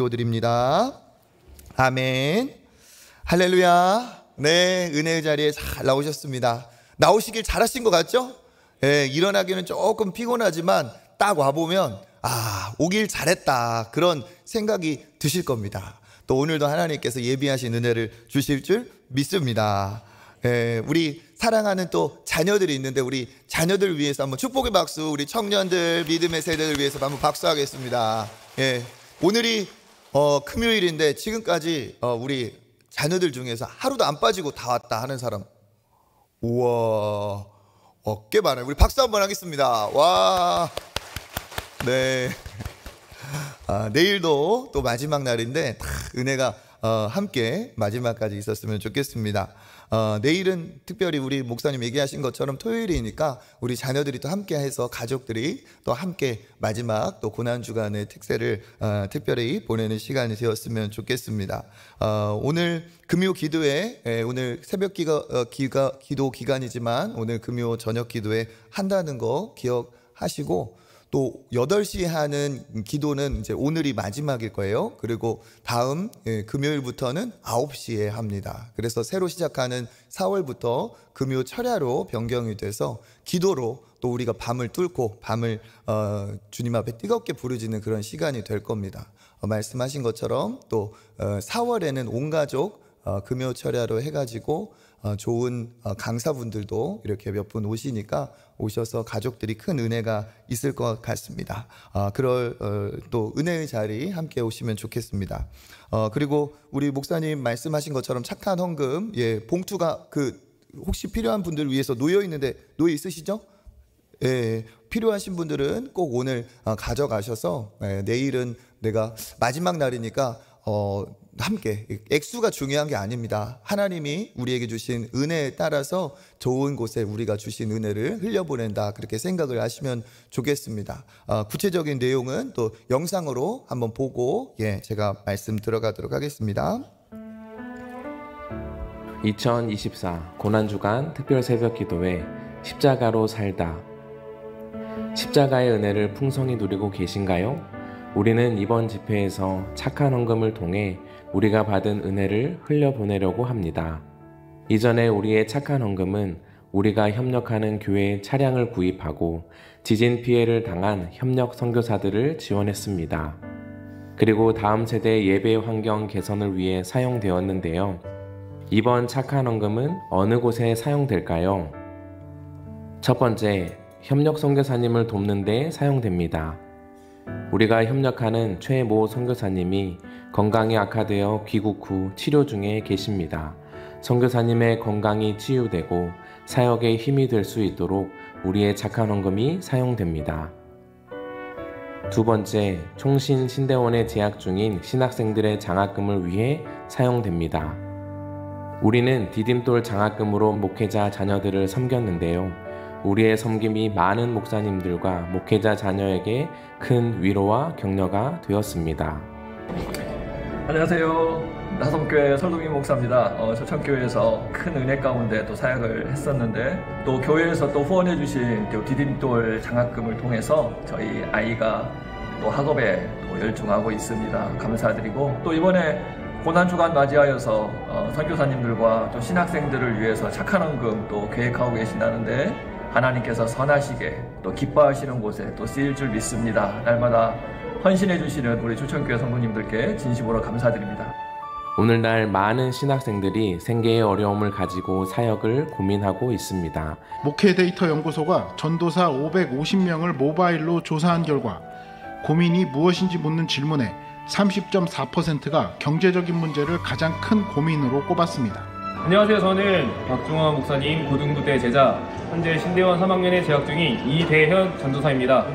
기도드립니다. 아멘. 할렐루야. 네, 은혜의 자리에 잘 나오셨습니다. 나오시길 잘하신 것 같죠? 예, 일어나기는 조금 피곤하지만 딱 와보면 오길 잘했다, 그런 생각이 드실 겁니다. 또 오늘도 하나님께서 예비하신 은혜를 주실 줄 믿습니다. 예, 우리 사랑하는 또 자녀들이 있는데 우리 자녀들 위해서 한번 축복의 박수, 우리 청년들, 믿음의 세대를 위해서 한번 박수하겠습니다. 예, 오늘이 금요일인데 지금까지 우리 자녀들 중에서 하루도 안 빠지고 다 왔다 하는 사람, 우와, 꽤 많아요. 우리 박수 한번 하겠습니다. 와, 네. 내일도 또 마지막 날인데 은혜가 함께 마지막까지 있었으면 좋겠습니다. 내일은 특별히 우리 목사님 얘기하신 것처럼 토요일이니까 우리 자녀들이 또 함께 해서 가족들이 또 함께 마지막 또 고난주간의 특세를 특별히 보내는 시간이 되었으면 좋겠습니다. 오늘 금요 기도회, 오늘 새벽 기도 기간이지만 오늘 금요 저녁 기도회 한다는 거 기억하시고, 또 8시에 하는 기도는 이제 오늘이 마지막일 거예요. 그리고 다음 금요일부터는 9시에 합니다. 그래서 새로 시작하는 4월부터 금요 철야로 변경이 돼서 기도로 또 우리가 밤을 뚫고 밤을 주님 앞에 뜨겁게 부르짖는 그런 시간이 될 겁니다. 말씀하신 것처럼 또 4월에는 온 가족 금요 철야로 해가지고 좋은 강사분들도 이렇게 몇 분 오시니까 오셔서 가족들이 큰 은혜가 있을 것 같습니다. 그럴 또 은혜의 자리 함께 오시면 좋겠습니다. 그리고 우리 목사님 말씀하신 것처럼 착한 헌금, 봉투가 혹시 필요한 분들을 위해서 놓여 있는데 놓여 있으시죠? 필요하신 분들은 꼭 오늘 가져가셔서 내일은 내가 마지막 날이니까 함께, 액수가 중요한 게 아닙니다. 하나님이 우리에게 주신 은혜에 따라서 좋은 곳에 우리가 주신 은혜를 흘려보낸다, 그렇게 생각을 하시면 좋겠습니다. 구체적인 내용은 또 영상으로 한번 보고 제가 말씀 들어가도록 하겠습니다. 2024 고난주간 특별새벽기도회 십자가로 살다. 십자가의 은혜를 풍성히 누리고 계신가요? 우리는 이번 집회에서 착한 헌금을 통해 우리가 받은 은혜를 흘려보내려고 합니다. 이전에 우리의 착한 헌금은 우리가 협력하는 교회의 차량을 구입하고 지진 피해를 당한 협력 선교사들을 지원했습니다. 그리고 다음 세대 예배 환경 개선을 위해 사용되었는데요. 이번 착한 헌금은 어느 곳에 사용될까요? 첫 번째, 협력 선교사님을 돕는 데 사용됩니다. 우리가 협력하는 최모 선교사님이 건강이 악화되어 귀국 후 치료 중에 계십니다. 선교사님의 건강이 치유되고 사역에 힘이 될 수 있도록 우리의 착한 헌금이 사용됩니다. 두 번째, 총신 신대원에 재학 중인 신학생들의 장학금을 위해 사용됩니다. 우리는 디딤돌 장학금으로 목회자 자녀들을 섬겼는데요. 우리의 섬김이 많은 목사님들과 목회자 자녀에게 큰 위로와 격려가 되었습니다. 안녕하세요. 나성교회 설동희 목사입니다. 초청교회에서 큰 은혜 가운데 또 사역을 했었는데, 또 교회에서 또 후원해 주신 디딤돌 장학금을 통해서 저희 아이가 또 학업에 또 열중하고 있습니다. 감사드리고, 또 이번에 고난주간 맞이하여서 선교사님들과 또 신학생들을 위해서 착한 헌금 또 계획하고 계신다는데, 하나님께서 선하시게 또 기뻐하시는 곳에 또 쓰일 줄 믿습니다. 날마다 헌신해 주시는 우리 초청교회 성도님들께 진심으로 감사드립니다. 오늘날 많은 신학생들이 생계의 어려움을 가지고 사역을 고민하고 있습니다. 목회데이터 연구소가 전도사 550명을 모바일로 조사한 결과 고민이 무엇인지 묻는 질문에 30.4%가 경제적인 문제를 가장 큰 고민으로 꼽았습니다. 안녕하세요. 저는 박중원 목사님 고등부대 제자, 현재 신대원 3학년에 재학 중인 이대현 전도사입니다.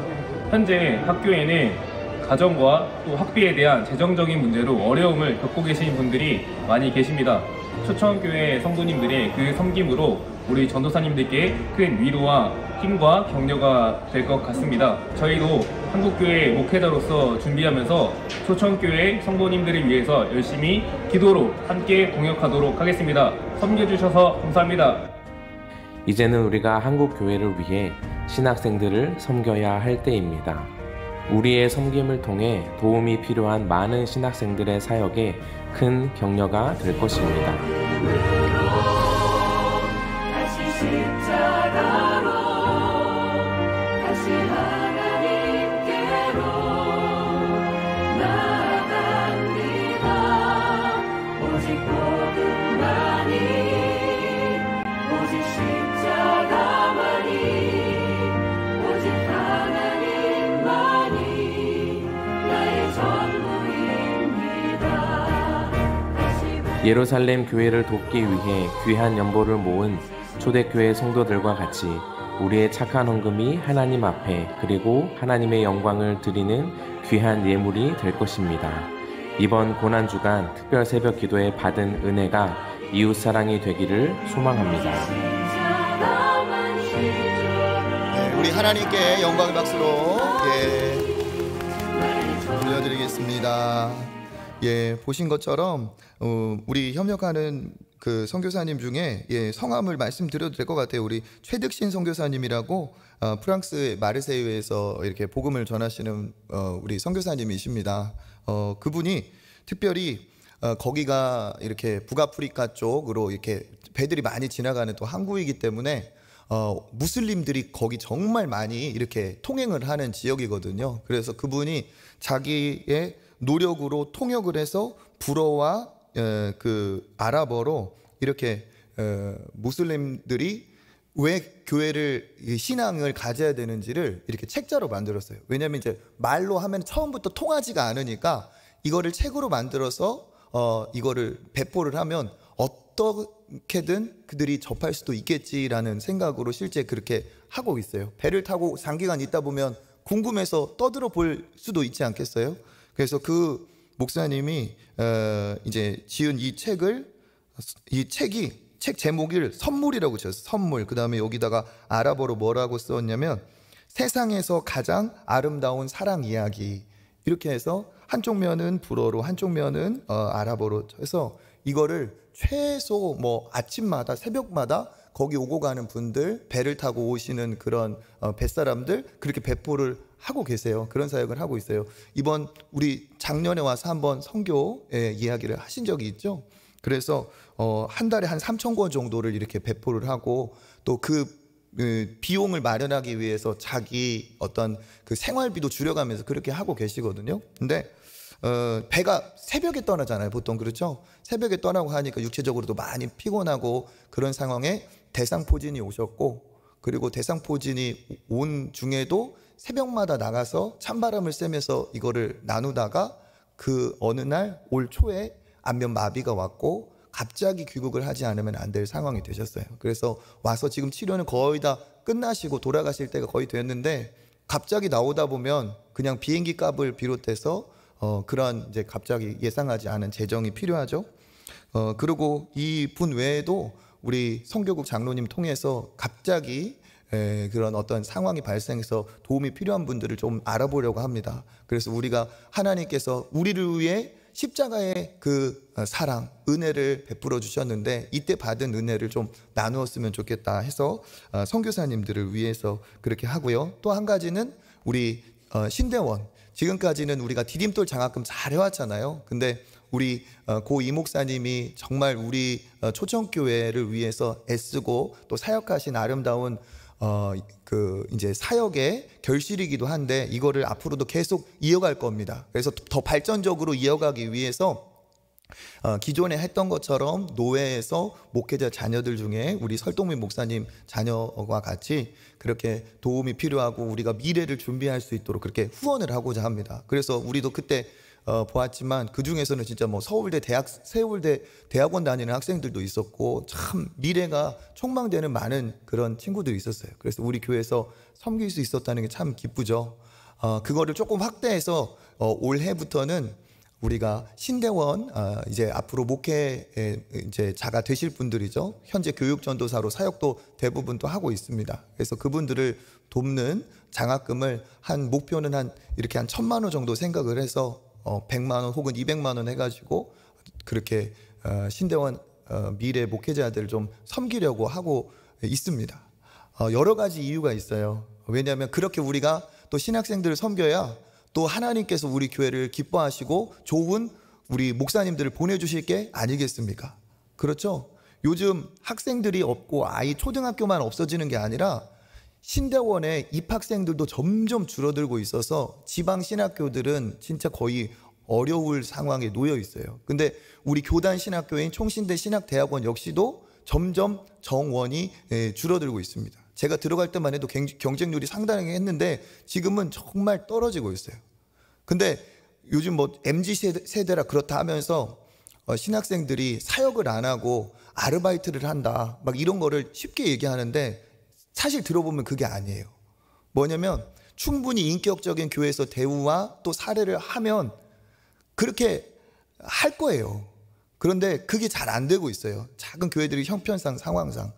현재 학교에는 가정과 또 학비에 대한 재정적인 문제로 어려움을 겪고 계신 분들이 많이 계십니다. 초청교회 성도님들의 그 섬김으로 우리 전도사님들께 큰 위로와 힘과 격려가 될 것 같습니다. 저희도 한국교회 목회자로서 준비하면서 초청교회 성도님들을 위해서 열심히 기도로 함께 동역하도록 하겠습니다. 섬겨주셔서 감사합니다. 이제는 우리가 한국교회를 위해 신학생들을 섬겨야 할 때입니다. 우리의 섬김을 통해 도움이 필요한 많은 신학생들의 사역에 큰 격려가 될 것입니다. 다시 십자가로 다시 하나님께로 나아갑니다. 오직 복음만이 오직 십자가만이 오직 하나님만이 나의 전부입니다. 예루살렘 교회를 돕기 위해 귀한 연보를 모은 초대교회 성도들과 같이 우리의 착한 헌금이 하나님 앞에 그리고 하나님의 영광을 드리는 귀한 예물이 될 것입니다. 이번 고난주간 특별 새벽 기도에 받은 은혜가 이웃사랑이 되기를 소망합니다. 네, 우리 하나님께 영광의 박수로 올려드리겠습니다. 보신 것처럼 우리 협력하는 그 선교사님 중에 성함을 말씀드려도 될 것 같아요. 우리 최득신 선교사님이라고 프랑스 마르세유에서 이렇게 복음을 전하시는 우리 선교사님이십니다. 그분이 특별히 거기가 이렇게 북아프리카 쪽으로 이렇게 배들이 많이 지나가는 또 항구이기 때문에 무슬림들이 거기 정말 많이 이렇게 통행을 하는 지역이거든요. 그래서 그분이 자기의 노력으로 통역을 해서 불어와 그 아랍어로 이렇게 무슬림들이 왜 교회를 신앙을 가져야 되는지를 이렇게 책자로 만들었어요. 왜냐하면 이제 말로 하면 처음부터 통하지가 않으니까 이거를 책으로 만들어서 이거를 배포를 하면 어떻게든 그들이 접할 수도 있겠지라는 생각으로 실제 그렇게 하고 있어요. 배를 타고 장기간 있다 보면 궁금해서 떠들어 볼 수도 있지 않겠어요? 그래서 그 목사님이 이제 지은 이 책이 책 제목을 선물이라고 지었어요. 선물. 그 다음에 여기다가 아랍어로 뭐라고 썼냐면 세상에서 가장 아름다운 사랑 이야기. 이렇게 해서 한쪽 면은 불어로 한쪽 면은 아랍어로 해서 이거를 최소 뭐 아침마다 새벽마다 거기 오고 가는 분들, 배를 타고 오시는 그런 뱃사람들 그렇게 배포를 하고 계세요. 그런 사역을 하고 있어요. 이번 우리 작년에 와서 한번 선교의 이야기를 하신 적이 있죠. 그래서 한 달에 한 3,000권 정도를 이렇게 배포를 하고 또 그 비용을 마련하기 위해서 자기 어떤 그 생활비도 줄여가면서 그렇게 하고 계시거든요. 근데 배가 새벽에 떠나잖아요. 보통 그렇죠. 새벽에 떠나고 하니까 육체적으로도 많이 피곤하고 그런 상황에 대상포진이 오셨고 그리고 대상포진이 온 중에도 새벽마다 나가서 찬바람을 쐬면서 이거를 나누다가 그 어느 날 올 초에 안면 마비가 왔고 갑자기 귀국을 하지 않으면 안 될 상황이 되셨어요. 그래서 와서 지금 치료는 거의 다 끝나시고 돌아가실 때가 거의 됐는데 갑자기 나오다 보면 그냥 비행기 값을 비롯해서 그런 이제 갑자기 예상하지 않은 재정이 필요하죠. 그리고 이 분 외에도 우리 선교국 장로님 통해서 갑자기 그런 어떤 상황이 발생해서 도움이 필요한 분들을 좀 알아보려고 합니다. 그래서 우리가 하나님께서 우리를 위해 십자가의 그 사랑, 은혜를 베풀어 주셨는데 이때 받은 은혜를 좀 나누었으면 좋겠다 해서 선교사님들을 위해서 그렇게 하고요. 또 한 가지는 우리 신대원, 지금까지는 우리가 디딤돌 장학금 잘 해왔잖아요. 근데 우리 고 이목사님이 정말 우리 초청교회를 위해서 애쓰고 또 사역하신 아름다운 그 이제 사역의 결실이기도 한데 이거를 앞으로도 계속 이어갈 겁니다. 그래서 더 발전적으로 이어가기 위해서 기존에 했던 것처럼 노회에서 목회자 자녀들 중에 우리 설동민 목사님 자녀와 같이 그렇게 도움이 필요하고 우리가 미래를 준비할 수 있도록 그렇게 후원을 하고자 합니다. 그래서 우리도 그때 보았지만 그 중에서는 진짜 뭐 서울대 대학원 다니는 학생들도 있었고 참 미래가 촉망되는 많은 그런 친구들이 있었어요. 그래서 우리 교회에서 섬길 수 있었다는 게 참 기쁘죠. 그거를 조금 확대해서 올해부터는 우리가 신대원 이제 앞으로 목회 이제 자가 되실 분들이죠. 현재 교육전도사로 사역도 대부분 또 하고 있습니다. 그래서 그분들을 돕는 장학금을 한 목표는 한 이렇게 한 1,000만 원 정도 생각을 해서 100만 원 혹은 200만 원 해가지고 그렇게 신대원 미래 목회자들 좀 섬기려고 하고 있습니다. 여러 가지 이유가 있어요. 왜냐하면 그렇게 우리가 또 신학생들을 섬겨야 또 하나님께서 우리 교회를 기뻐하시고 좋은 우리 목사님들을 보내주실 게 아니겠습니까? 그렇죠? 요즘 학생들이 없고 아이 초등학교만 없어지는 게 아니라 신대원의 입학생들도 점점 줄어들고 있어서 지방 신학교들은 진짜 거의 어려울 상황에 놓여 있어요. 근데 우리 교단 신학교인 총신대 신학대학원 역시도 점점 정원이 줄어들고 있습니다. 제가 들어갈 때만 해도 경쟁률이 상당히 했는데 지금은 정말 떨어지고 있어요. 근데 요즘 뭐 MZ 세대라 그렇다 하면서 신학생들이 사역을 안 하고 아르바이트를 한다 막 이런 거를 쉽게 얘기하는데 사실 들어보면 그게 아니에요. 뭐냐면 충분히 인격적인 교회에서 대우와 또 사례를 하면 그렇게 할 거예요. 그런데 그게 잘 안 되고 있어요. 작은 교회들이 형편상 상황상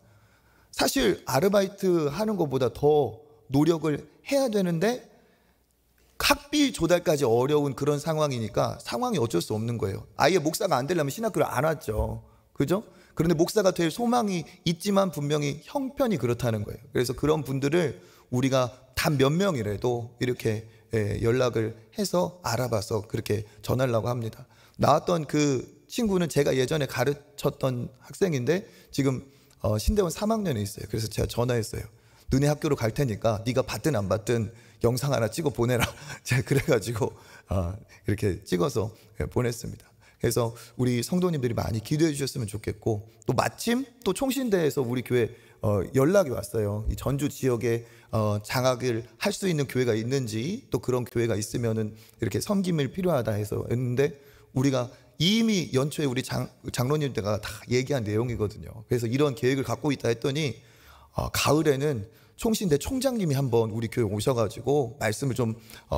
사실 아르바이트 하는 것보다 더 노력을 해야 되는데 학비 조달까지 어려운 그런 상황이니까 상황이 어쩔 수 없는 거예요. 아예 목사가 안 되려면 신학교를 안 왔죠. 그죠? 그런데 목사가 될 소망이 있지만 분명히 형편이 그렇다는 거예요. 그래서 그런 분들을 우리가 단 몇 명이라도 이렇게 연락을 해서 알아봐서 그렇게 전하려고 합니다. 나왔던 그 친구는 제가 예전에 가르쳤던 학생인데 지금 신대원 3학년에 있어요. 그래서 제가 전화했어요. 너네 학교로 갈 테니까 네가 받든 안 받든 영상 하나 찍어 보내라. 제가 그래가지고 이렇게 찍어서 보냈습니다. 그래서 우리 성도님들이 많이 기도해 주셨으면 좋겠고 또 마침 또 총신대에서 우리 교회 연락이 왔어요. 이 전주 지역에 장학을 할 수 있는 교회가 있는지 또 그런 교회가 있으면은 이렇게 섬김을 필요하다 해서 했는데 우리가 이미 연초에 우리 장로님들과 다 얘기한 내용이거든요. 그래서 이런 계획을 갖고 있다 했더니 가을에는 총신대 총장님이 한번 우리 교회 오셔가지고 말씀을 좀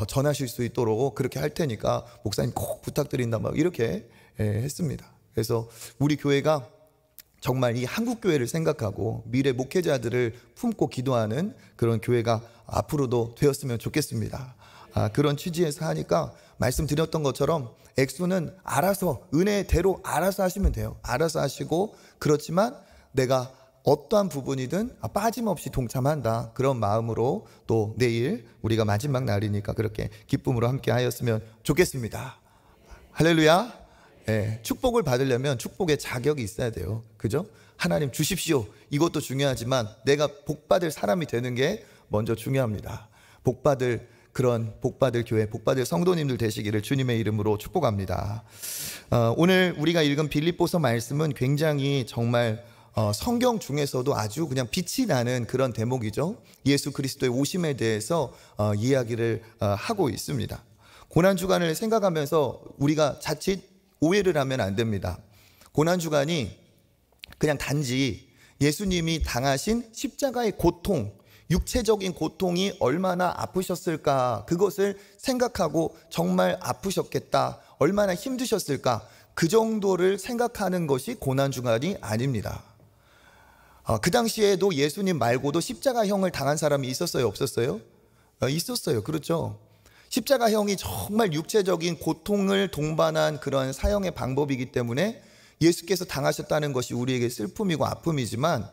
전하실 수 있도록 그렇게 할 테니까 목사님 꼭 부탁드린다 막 이렇게 했습니다. 그래서 우리 교회가 정말 이 한국 교회를 생각하고 미래 목회자들을 품고 기도하는 그런 교회가 앞으로도 되었으면 좋겠습니다. 그런 취지에서 하니까 말씀드렸던 것처럼 액수는 알아서 은혜대로 알아서 하시면 돼요. 알아서 하시고 그렇지만 내가 어떠한 부분이든 빠짐없이 동참한다 그런 마음으로 또 내일 우리가 마지막 날이니까 그렇게 기쁨으로 함께 하였으면 좋겠습니다. 할렐루야. 축복을 받으려면 축복의 자격이 있어야 돼요. 그죠? 하나님 주십시오 이것도 중요하지만 내가 복받을 사람이 되는 게 먼저 중요합니다. 복받을 교회, 복받을 성도님들 되시기를 주님의 이름으로 축복합니다. 오늘 우리가 읽은 빌립보서 말씀은 굉장히 정말 성경 중에서도 아주 그냥 빛이 나는 그런 대목이죠. 예수 그리스도의 오심에 대해서 이야기를 하고 있습니다. 고난주간을 생각하면서 우리가 자칫 오해를 하면 안 됩니다. 고난주간이 그냥 단지 예수님이 당하신 십자가의 고통, 육체적인 고통이 얼마나 아프셨을까 그것을 생각하고 정말 아프셨겠다, 얼마나 힘드셨을까 그 정도를 생각하는 것이 고난주간이 아닙니다. 그 당시에도 예수님 말고도 십자가형을 당한 사람이 있었어요? 없었어요? 있었어요. 그렇죠. 십자가형이 정말 육체적인 고통을 동반한 그런 사형의 방법이기 때문에 예수께서 당하셨다는 것이 우리에게 슬픔이고 아픔이지만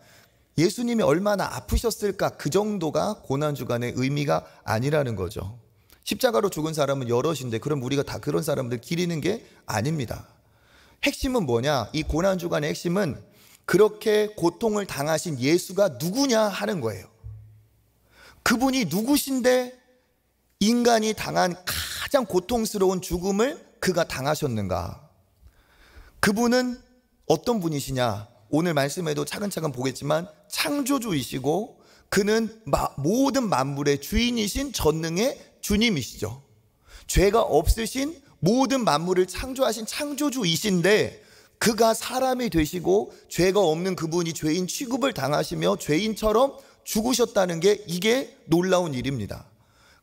예수님이 얼마나 아프셨을까 그 정도가 고난주간의 의미가 아니라는 거죠. 십자가로 죽은 사람은 여럿인데 그럼 우리가 다 그런 사람들 기리는 게 아닙니다. 핵심은 뭐냐? 이 고난주간의 핵심은 그렇게 고통을 당하신 예수가 누구냐 하는 거예요. 그분이 누구신데 인간이 당한 가장 고통스러운 죽음을 그가 당하셨는가? 그분은 어떤 분이시냐? 오늘 말씀에도 차근차근 보겠지만 창조주이시고 그는 모든 만물의 주인이신 전능의 주님이시죠. 죄가 없으신 모든 만물을 창조하신 창조주이신데 그가 사람이 되시고 죄가 없는 그분이 죄인 취급을 당하시며 죄인처럼 죽으셨다는 게 이게 놀라운 일입니다.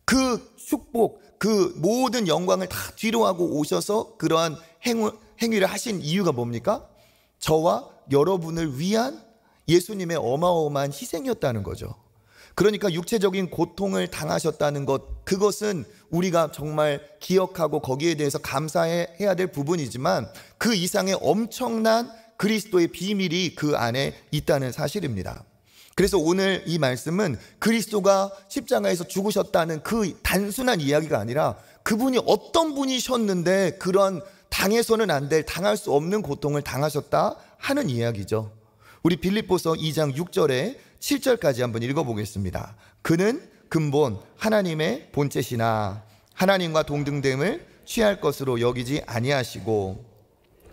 그 축복, 그 모든 영광을 다 뒤로하고 오셔서 그러한 행위를 하신 이유가 뭡니까? 저와 여러분을 위한 예수님의 어마어마한 희생이었다는 거죠. 그러니까 육체적인 고통을 당하셨다는 것, 그것은 우리가 정말 기억하고 거기에 대해서 감사해야 될 부분이지만 그 이상의 엄청난 그리스도의 비밀이 그 안에 있다는 사실입니다. 그래서 오늘 이 말씀은 그리스도가 십자가에서 죽으셨다는 그 단순한 이야기가 아니라 그분이 어떤 분이셨는데 그런 당해서는 안 될, 당할 수 없는 고통을 당하셨다 하는 이야기죠. 우리 빌립보서 2장 6절에 7절까지 한번 읽어보겠습니다. 그는 근본 하나님의 본체시나 하나님과 동등됨을 취할 것으로 여기지 아니하시고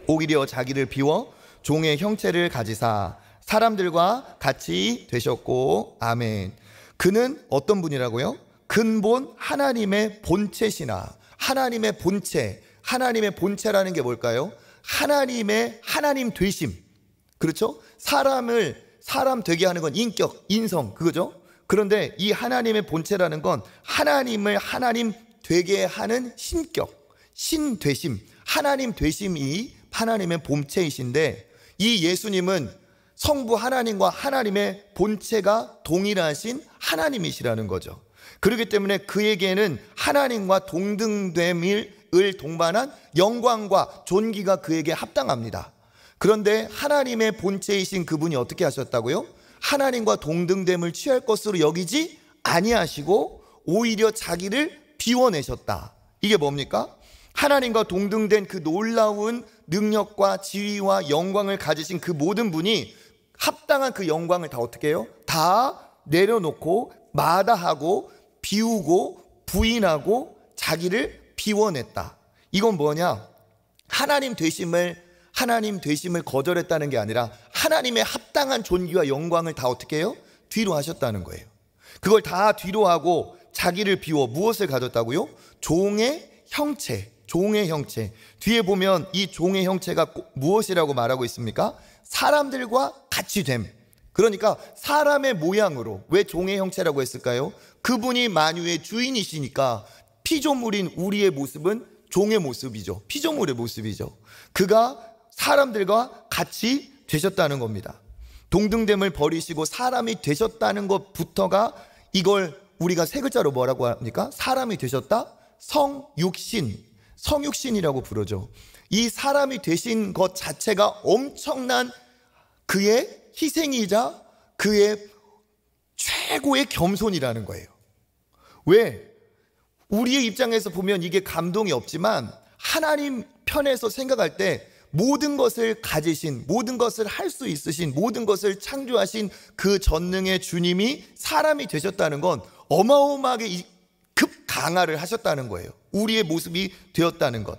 오히려 자기를 비워 종의 형체를 가지사 사람들과 같이 되셨고. 아멘. 그는 어떤 분이라고요? 근본 하나님의 본체시나. 하나님의 본체. 하나님의 본체라는 게 뭘까요? 하나님의 하나님 되심. 그렇죠? 사람을 사람 되게 하는 건 인격, 인성, 그거죠? 그런데 이 하나님의 본체라는 건 하나님을 하나님 되게 하는 신격, 신되심, 하나님 되심이 하나님의 본체이신데, 이 예수님은 성부 하나님과 하나님의 본체가 동일하신 하나님이시라는 거죠. 그렇기 때문에 그에게는 하나님과 동등됨을 동반한 영광과 존귀가 그에게 합당합니다. 그런데 하나님의 본체이신 그분이 어떻게 하셨다고요? 하나님과 동등됨을 취할 것으로 여기지 아니하시고 오히려 자기를 비워내셨다. 이게 뭡니까? 하나님과 동등된 그 놀라운 능력과 지위와 영광을 가지신 그 모든 분이 합당한 그 영광을 다 어떻게 해요? 다 내려놓고 마다하고 비우고 부인하고 자기를 비워냈다. 이건 뭐냐? 하나님 되심을 거절했다는 게 아니라 하나님의 합당한 존귀와 영광을 다 어떻게 해요? 뒤로 하셨다는 거예요. 그걸 다 뒤로 하고 자기를 비워 무엇을 가졌다고요? 종의 형체. 종의 형체. 뒤에 보면 이 종의 형체가 무엇이라고 말하고 있습니까? 사람들과 같이 됨. 그러니까 사람의 모양으로. 왜 종의 형체라고 했을까요? 그분이 만유의 주인이시니까 피조물인 우리의 모습은 종의 모습이죠. 피조물의 모습이죠. 그가 사람들과 같이 되셨다는 겁니다. 동등됨을 버리시고 사람이 되셨다는 것부터가, 이걸 우리가 세 글자로 뭐라고 합니까? 사람이 되셨다? 성육신. 성육신이라고 부르죠. 이 사람이 되신 것 자체가 엄청난 그의 희생이자 그의 최고의 겸손이라는 거예요. 왜? 우리의 입장에서 보면 이게 감동이 없지만 하나님 편에서 생각할 때 모든 것을 가지신, 모든 것을 할 수 있으신, 모든 것을 창조하신 그 전능의 주님이 사람이 되셨다는 건 어마어마하게 급 강화를 하셨다는 거예요. 우리의 모습이 되었다는 것.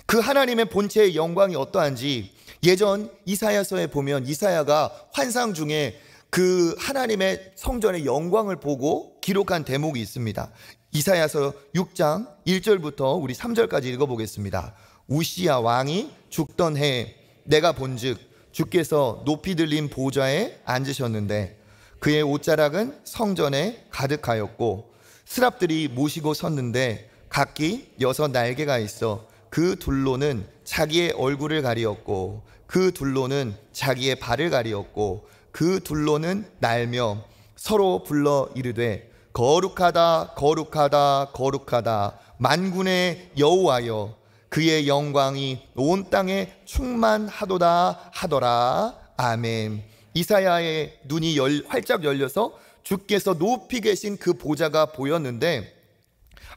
그 하나님의 본체의 영광이 어떠한지 예전 이사야서에 보면 이사야가 환상 중에 그 하나님의 성전의 영광을 보고 기록한 대목이 있습니다. 이사야서 6장 1절부터 우리 3절까지 읽어보겠습니다. 우시야 왕이 죽던 해에 내가 본즉 주께서 높이 들린 보좌에 앉으셨는데 그의 옷자락은 성전에 가득하였고 스랍들이 모시고 섰는데 각기 6 날개가 있어 그 둘로는 자기의 얼굴을 가리었고 그 둘로는 자기의 발을 가리었고 그 둘로는 날며 서로 불러 이르되 거룩하다 거룩하다 거룩하다 만군의 여호와여 그의 영광이 온 땅에 충만하도다 하더라. 아멘. 이사야의 눈이 활짝 열려서 주께서 높이 계신 그 보좌가 보였는데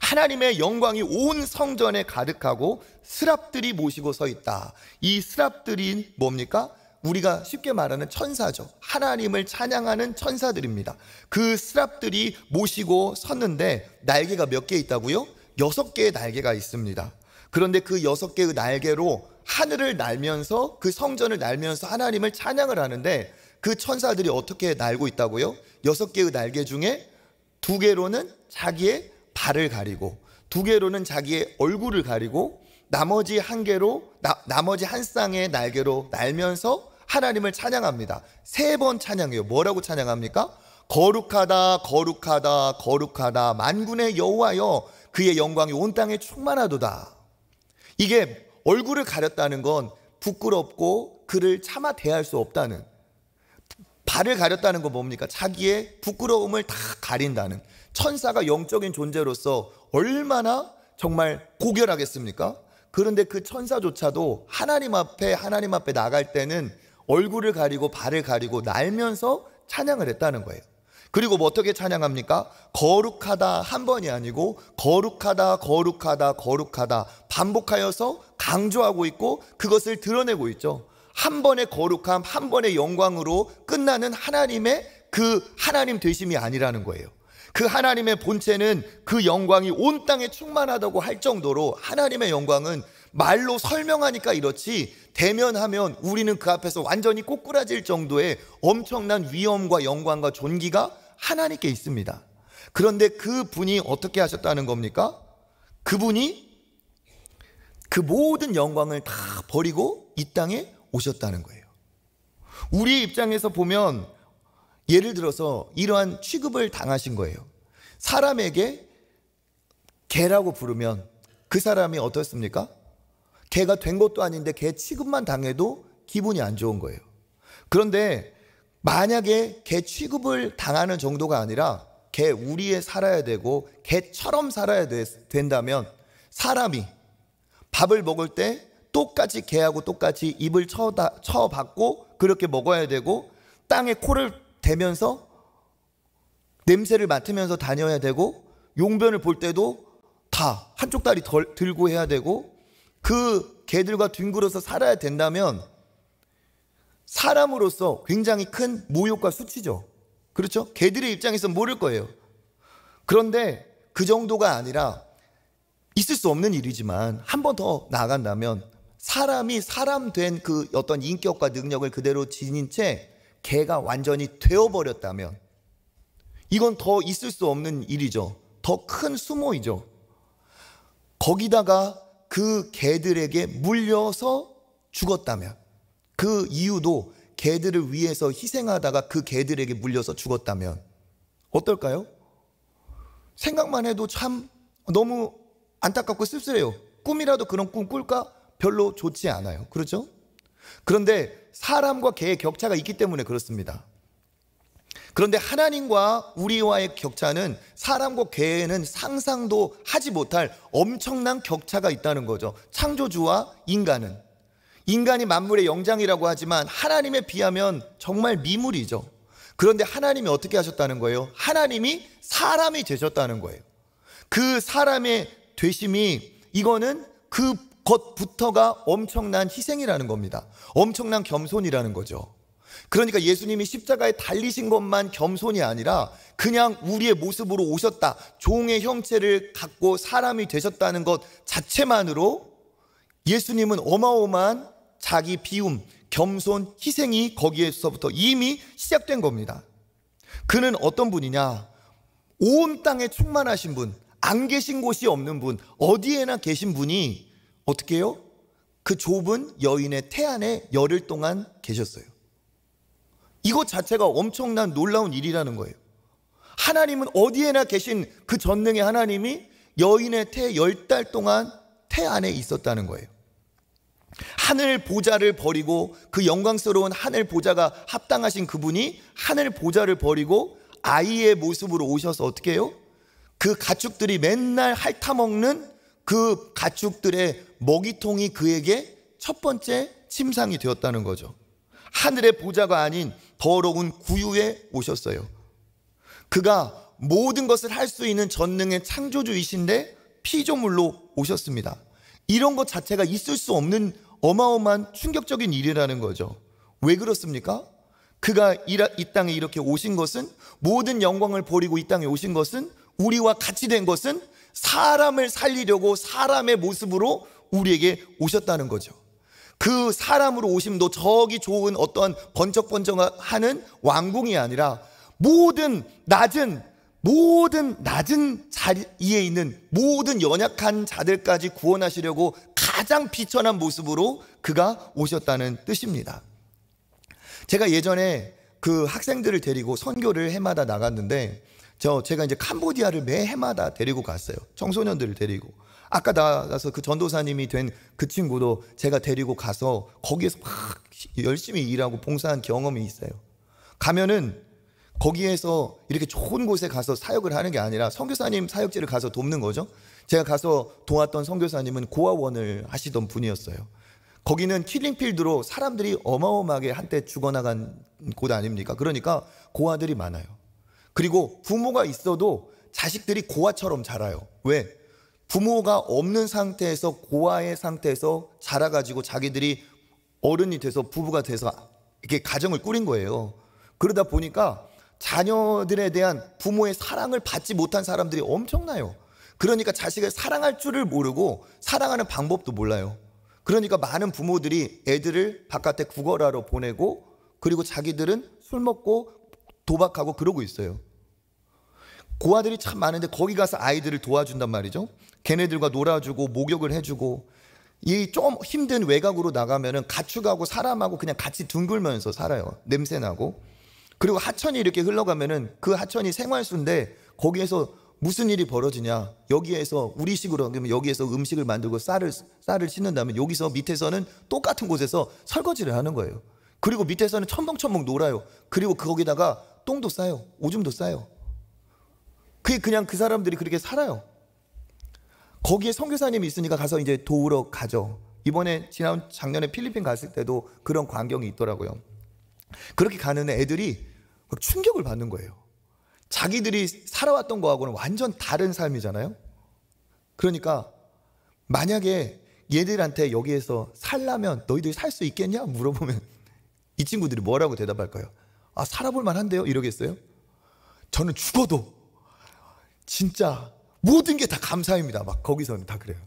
하나님의 영광이 온 성전에 가득하고 스랍들이 모시고 서 있다. 이 스랍들이 뭡니까? 우리가 쉽게 말하는 천사죠. 하나님을 찬양하는 천사들입니다. 그 스랍들이 모시고 섰는데 날개가 몇 개 있다고요? 6개의 날개가 있습니다. 그런데 그 6개의 날개로 하늘을 날면서 그 성전을 날면서 하나님을 찬양을 하는데 그 천사들이 어떻게 날고 있다고요? 6개의 날개 중에 2개로는 자기의 발을 가리고 2개로는 자기의 얼굴을 가리고 나머지 한 쌍의 날개로 날면서 하나님을 찬양합니다. 3번 찬양해요. 뭐라고 찬양합니까? 거룩하다 거룩하다 거룩하다 만군의 여호와여 그의 영광이 온 땅에 충만하도다. 이게 얼굴을 가렸다는 건 부끄럽고 그를 차마 대할 수 없다는, 발을 가렸다는 건 뭡니까? 자기의 부끄러움을 다 가린다는. 천사가 영적인 존재로서 얼마나 정말 고결하겠습니까? 그런데 그 천사조차도 하나님 앞에 나갈 때는 얼굴을 가리고 발을 가리고 날면서 찬양을 했다는 거예요. 그리고 뭐 어떻게 찬양합니까? 거룩하다 한 번이 아니고 거룩하다 거룩하다 거룩하다 반복하여서 강조하고 있고 그것을 드러내고 있죠. 한 번의 거룩함, 한 번의 영광으로 끝나는 하나님의 그 하나님 되심이 아니라는 거예요. 그 하나님의 본체는 그 영광이 온 땅에 충만하다고 할 정도로 하나님의 영광은 말로 설명하니까 이렇지 대면하면 우리는 그 앞에서 완전히 꼬꾸라질 정도의 엄청난 위엄과 영광과 존귀가 하나님께 있습니다. 그런데 그 분이 어떻게 하셨다는 겁니까? 그분이 그 모든 영광을 다 버리고 이 땅에 오셨다는 거예요. 우리의 입장에서 보면 예를 들어서 이러한 취급을 당하신 거예요. 사람에게 개라고 부르면 그 사람이 어떻습니까? 개가 된 것도 아닌데 개 취급만 당해도 기분이 안 좋은 거예요. 그런데 만약에 개 취급을 당하는 정도가 아니라 개 우리에 살아야 되고 개처럼 살아야 된다면 사람이 밥을 먹을 때 똑같이 개하고 똑같이 입을 쳐박고 그렇게 먹어야 되고 땅에 코를 대면서 냄새를 맡으면서 다녀야 되고 용변을 볼 때도 다 한쪽 다리 들고 해야 되고 그 개들과 뒹굴어서 살아야 된다면 사람으로서 굉장히 큰 모욕과 수치죠. 그렇죠? 개들의 입장에서 모를 거예요. 그런데 그 정도가 아니라 있을 수 없는 일이지만 한 번 더 나아간다면 사람이 사람 된 그 어떤 인격과 능력을 그대로 지닌 채 개가 완전히 되어버렸다면 이건 더 있을 수 없는 일이죠. 더 큰 수모이죠. 거기다가 그 개들에게 물려서 죽었다면 그 이유도 개들을 위해서 희생하다가 그 개들에게 물려서 죽었다면 어떨까요? 생각만 해도 참 너무 안타깝고 씁쓸해요. 꿈이라도 그런 꿈 꿀까? 별로 좋지 않아요. 그렇죠? 그런데 사람과 개의 격차가 있기 때문에 그렇습니다. 그런데 하나님과 우리와의 격차는 사람과 개에는 상상도 하지 못할 엄청난 격차가 있다는 거죠. 창조주와 인간은. 인간이 만물의 영장이라고 하지만 하나님에 비하면 정말 미물이죠. 그런데 하나님이 어떻게 하셨다는 거예요? 하나님이 사람이 되셨다는 거예요. 그 사람의 되심이 이거는 그것부터가 엄청난 희생이라는 겁니다. 엄청난 겸손이라는 거죠. 그러니까 예수님이 십자가에 달리신 것만 겸손이 아니라 그냥 우리의 모습으로 오셨다. 종의 형체를 갖고 사람이 되셨다는 것 자체만으로 예수님은 어마어마한 자기 비움, 겸손, 희생이 거기에서부터 이미 시작된 겁니다. 그는 어떤 분이냐? 온 땅에 충만하신 분, 안 계신 곳이 없는 분, 어디에나 계신 분이 어떻게 해요? 그 좁은 여인의 태 안에 열흘 동안 계셨어요. 이것 자체가 엄청난 놀라운 일이라는 거예요. 하나님은 어디에나 계신 그 전능의 하나님이 여인의 태 10달 동안 태 안에 있었다는 거예요. 하늘 보좌를 버리고 그 영광스러운 하늘 보좌가 합당하신 그분이 하늘 보좌를 버리고 아이의 모습으로 오셔서 어떻게 해요? 그 가축들이 맨날 핥아먹는 그 가축들의 먹이통이 그에게 첫 번째 침상이 되었다는 거죠. 하늘의 보좌가 아닌 더러운 구유에 오셨어요. 그가 모든 것을 할 수 있는 전능의 창조주이신데 피조물로 오셨습니다. 이런 것 자체가 있을 수 없는 어마어마한 충격적인 일이라는 거죠. 왜 그렇습니까? 그가 이 땅에 이렇게 오신 것은, 모든 영광을 버리고 이 땅에 오신 것은, 우리와 같이 된 것은 사람을 살리려고 사람의 모습으로 우리에게 오셨다는 거죠. 그 사람으로 오심도 저기 좋은 어떤 번쩍번쩍하는 왕궁이 아니라 모든 낮은 자리에 있는 모든 연약한 자들까지 구원하시려고 가장 비천한 모습으로 그가 오셨다는 뜻입니다. 제가 예전에 그 학생들을 데리고 선교를 해마다 나갔는데 제가 이제 캄보디아를 매 해마다 데리고 갔어요. 청소년들을 데리고. 아까 나가서 그 전도사님이 된 그 친구도 제가 데리고 가서 거기에서 막 열심히 일하고 봉사한 경험이 있어요. 가면은 거기에서 이렇게 좋은 곳에 가서 사역을 하는 게 아니라 선교사님 사역지를 가서 돕는 거죠. 제가 가서 도왔던 선교사님은 고아원을 하시던 분이었어요. 거기는 킬링필드로 사람들이 어마어마하게 한때 죽어나간 곳 아닙니까? 그러니까 고아들이 많아요. 그리고 부모가 있어도 자식들이 고아처럼 자라요. 왜? 부모가 없는 상태에서 고아의 상태에서 자라가지고 자기들이 어른이 돼서 부부가 돼서 이렇게 가정을 꾸린 거예요. 그러다 보니까 자녀들에 대한 부모의 사랑을 받지 못한 사람들이 엄청나요. 그러니까 자식을 사랑할 줄을 모르고 사랑하는 방법도 몰라요. 그러니까 많은 부모들이 애들을 바깥에 구걸하러 보내고 그리고 자기들은 술 먹고 도박하고 그러고 있어요. 고아들이 참 많은데 거기 가서 아이들을 도와준단 말이죠. 걔네들과 놀아주고 목욕을 해주고, 이 좀 힘든 외곽으로 나가면은 가축하고 사람하고 그냥 같이 둥글면서 살아요. 냄새나고. 그리고 하천이 이렇게 흘러가면은 그 하천이 생활수인데 거기에서 무슨 일이 벌어지냐, 여기에서 우리식으로 하면 여기에서 음식을 만들고 쌀을 씻는다면 여기서 밑에서는 똑같은 곳에서 설거지를 하는 거예요. 그리고 밑에서는 첨벙첨벙 놀아요. 그리고 거기다가 똥도 싸요. 오줌도 싸요. 그게 그냥 그 사람들이 그렇게 살아요. 거기에 선교사님이 있으니까 가서 이제 도우러 가죠. 이번에 작년에 필리핀 갔을 때도 그런 광경이 있더라고요. 그렇게 가는 애들이 충격을 받는 거예요. 자기들이 살아왔던 거하고는 완전 다른 삶이잖아요. 그러니까 만약에 얘들한테 여기에서 살려면 너희들이 살 수 있겠냐 물어보면 이 친구들이 뭐라고 대답할까요? 아, 살아볼 만한데요? 이러겠어요? 저는 죽어도 진짜 모든 게 다 감사입니다. 막 거기서는 다 그래요.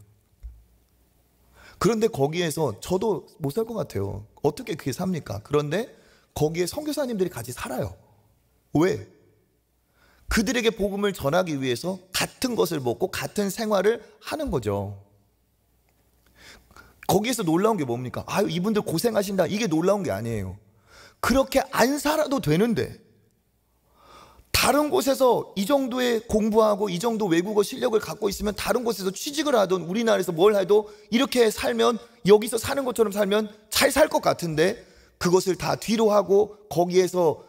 그런데 거기에서 저도 못 살 것 같아요. 어떻게 그게 삽니까? 그런데 거기에 선교사님들이 같이 살아요. 왜? 그들에게 복음을 전하기 위해서 같은 것을 먹고 같은 생활을 하는 거죠. 거기에서 놀라운 게 뭡니까? 아유, 이분들 고생하신다. 이게 놀라운 게 아니에요. 그렇게 안 살아도 되는데 다른 곳에서 이 정도의 공부하고 이 정도 외국어 실력을 갖고 있으면 다른 곳에서 취직을 하든 우리나라에서 뭘 해도 이렇게 살면, 여기서 사는 것처럼 살면 잘 살 것 같은데 그것을 다 뒤로 하고 거기에서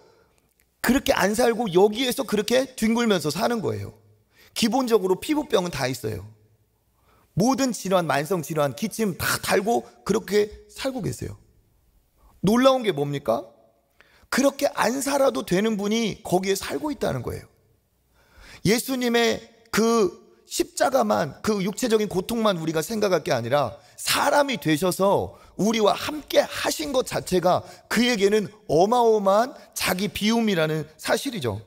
그렇게 안 살고 여기에서 그렇게 뒹굴면서 사는 거예요. 기본적으로 피부병은 다 있어요. 모든 질환, 만성 질환, 기침 다 달고 그렇게 살고 계세요. 놀라운 게 뭡니까? 그렇게 안 살아도 되는 분이 거기에 살고 있다는 거예요. 예수님의 그 십자가만, 그 육체적인 고통만 우리가 생각할 게 아니라 사람이 되셔서 우리와 함께 하신 것 자체가 그에게는 어마어마한 자기 비움이라는 사실이죠.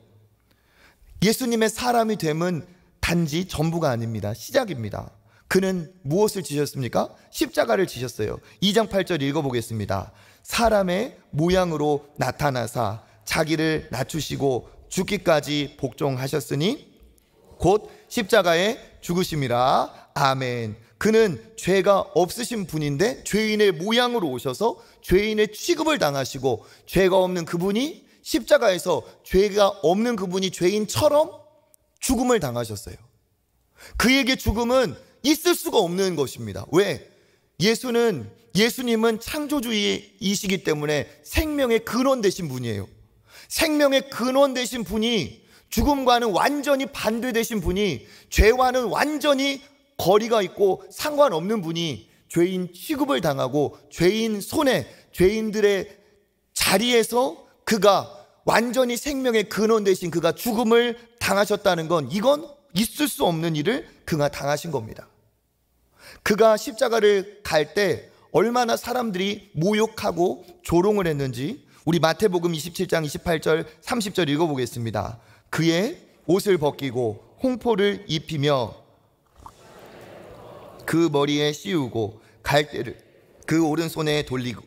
예수님의 사람이 됨은 단지 전부가 아닙니다. 시작입니다. 그는 무엇을 지셨습니까? 십자가를 지셨어요. 2장 8절 읽어보겠습니다. 사람의 모양으로 나타나사 자기를 낮추시고 죽기까지 복종하셨으니 곧 십자가에 죽으심이라. 아멘. 그는 죄가 없으신 분인데 죄인의 모양으로 오셔서 죄인의 취급을 당하시고, 죄가 없는 그분이 십자가에서 죄가 없는 그분이 죄인처럼 죽음을 당하셨어요. 그에게 죽음은 있을 수가 없는 것입니다. 왜? 예수님은 창조주이시기 때문에 생명의 근원 되신 분이에요. 생명의 근원 되신 분이, 죽음과는 완전히 반대되신 분이, 죄와는 완전히 거리가 있고 상관없는 분이 죄인 취급을 당하고 죄인 손에, 죄인들의 자리에서 그가 완전히 생명의 근원 되신 그가 죽음을 당하셨다는 건, 이건 있을 수 없는 일을 그가 당하신 겁니다. 그가 십자가를 갈 때 얼마나 사람들이 모욕하고 조롱을 했는지 우리 마태복음 27장 28절 30절 읽어보겠습니다. 그의 옷을 벗기고 홍포를 입히며 그 머리에 씌우고 갈대를 그 오른손에 돌리고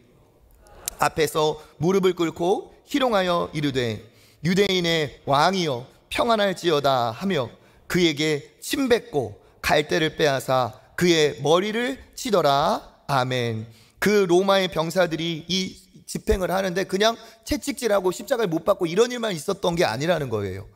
앞에서 무릎을 꿇고 희롱하여 이르되 유대인의 왕이여 평안할지어다 하며 그에게 침 뱉고 갈대를 빼앗아 그의 머리를 치더라. 아멘. 그 로마의 병사들이 이 집행을 하는데 그냥 채찍질하고 십자가에 못 박고 이런 일만 있었던 게 아니라는 거예요.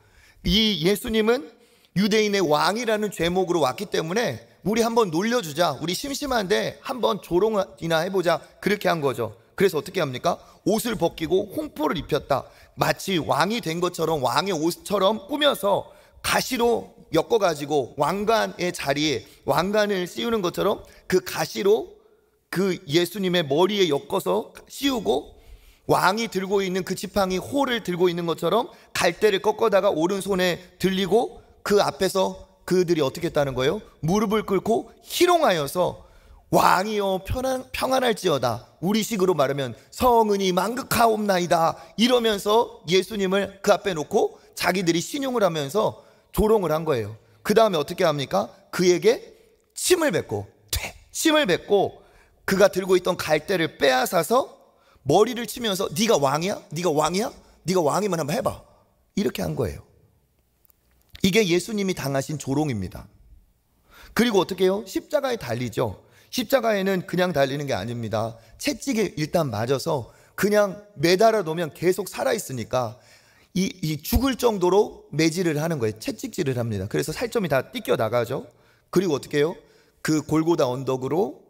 이 예수님은 유대인의 왕이라는 죄목으로 왔기 때문에 우리 한번 놀려주자, 우리 심심한데 한번 조롱이나 해보자, 그렇게 한 거죠. 그래서 어떻게 합니까? 옷을 벗기고 홍포를 입혔다. 마치 왕이 된 것처럼, 왕의 옷처럼 꾸며서 가시로 엮어가지고 왕관의 자리에 왕관을 씌우는 것처럼 그 가시로 그 예수님의 머리에 엮어서 씌우고 왕이 들고 있는 그 지팡이 호를 들고 있는 것처럼 갈대를 꺾어다가 오른손에 들리고 그 앞에서 그들이 어떻게 했다는 거예요? 무릎을 꿇고 희롱하여서 왕이여 평안할지어다, 우리식으로 말하면 성은이 만극하옵나이다 이러면서 예수님을 그 앞에 놓고 자기들이 신용을 하면서 조롱을 한 거예요. 그 다음에 어떻게 합니까? 그에게 침을 뱉고 그가 들고 있던 갈대를 빼앗아서 머리를 치면서 네가 왕이야? 네가 왕이야? 네가 왕이면 한번 해봐, 이렇게 한 거예요. 이게 예수님이 당하신 조롱입니다. 그리고 어떻게 해요? 십자가에 달리죠. 십자가에는 그냥 달리는 게 아닙니다. 채찍에 일단 맞아서 그냥 매달아 놓으면 계속 살아있으니까 이 죽을 정도로 매질을 하는 거예요. 채찍질을 합니다. 그래서 살점이 다 띠껴 나가죠. 그리고 어떻게 해요? 그 골고다 언덕으로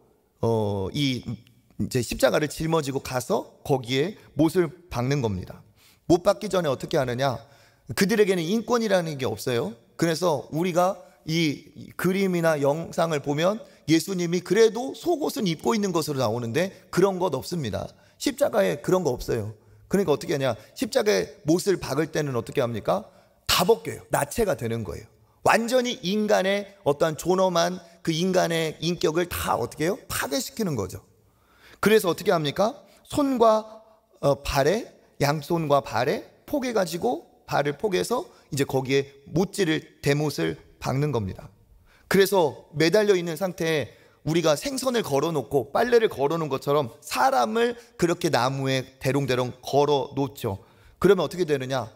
이제 십자가를 짊어지고 가서 거기에 못을 박는 겁니다. 못 박기 전에 어떻게 하느냐? 그들에게는 인권이라는 게 없어요. 그래서 우리가 이 그림이나 영상을 보면 예수님이 그래도 속옷은 입고 있는 것으로 나오는데 그런 것 없습니다. 십자가에 그런 거 없어요. 그러니까 어떻게 하냐? 십자가에 못을 박을 때는 어떻게 합니까? 다 벗겨요. 나체가 되는 거예요. 완전히 인간의 어떠한 존엄한 그 인간의 인격을 다 어떻게 해요? 파괴시키는 거죠. 그래서 어떻게 합니까? 손과 발에, 양손과 발에 포개가지고 발을 포개서 이제 거기에 못질을 대못을 박는 겁니다. 그래서 매달려 있는 상태에 우리가 생선을 걸어놓고 빨래를 걸어놓은 것처럼 사람을 그렇게 나무에 대롱대롱 걸어놓죠. 그러면 어떻게 되느냐?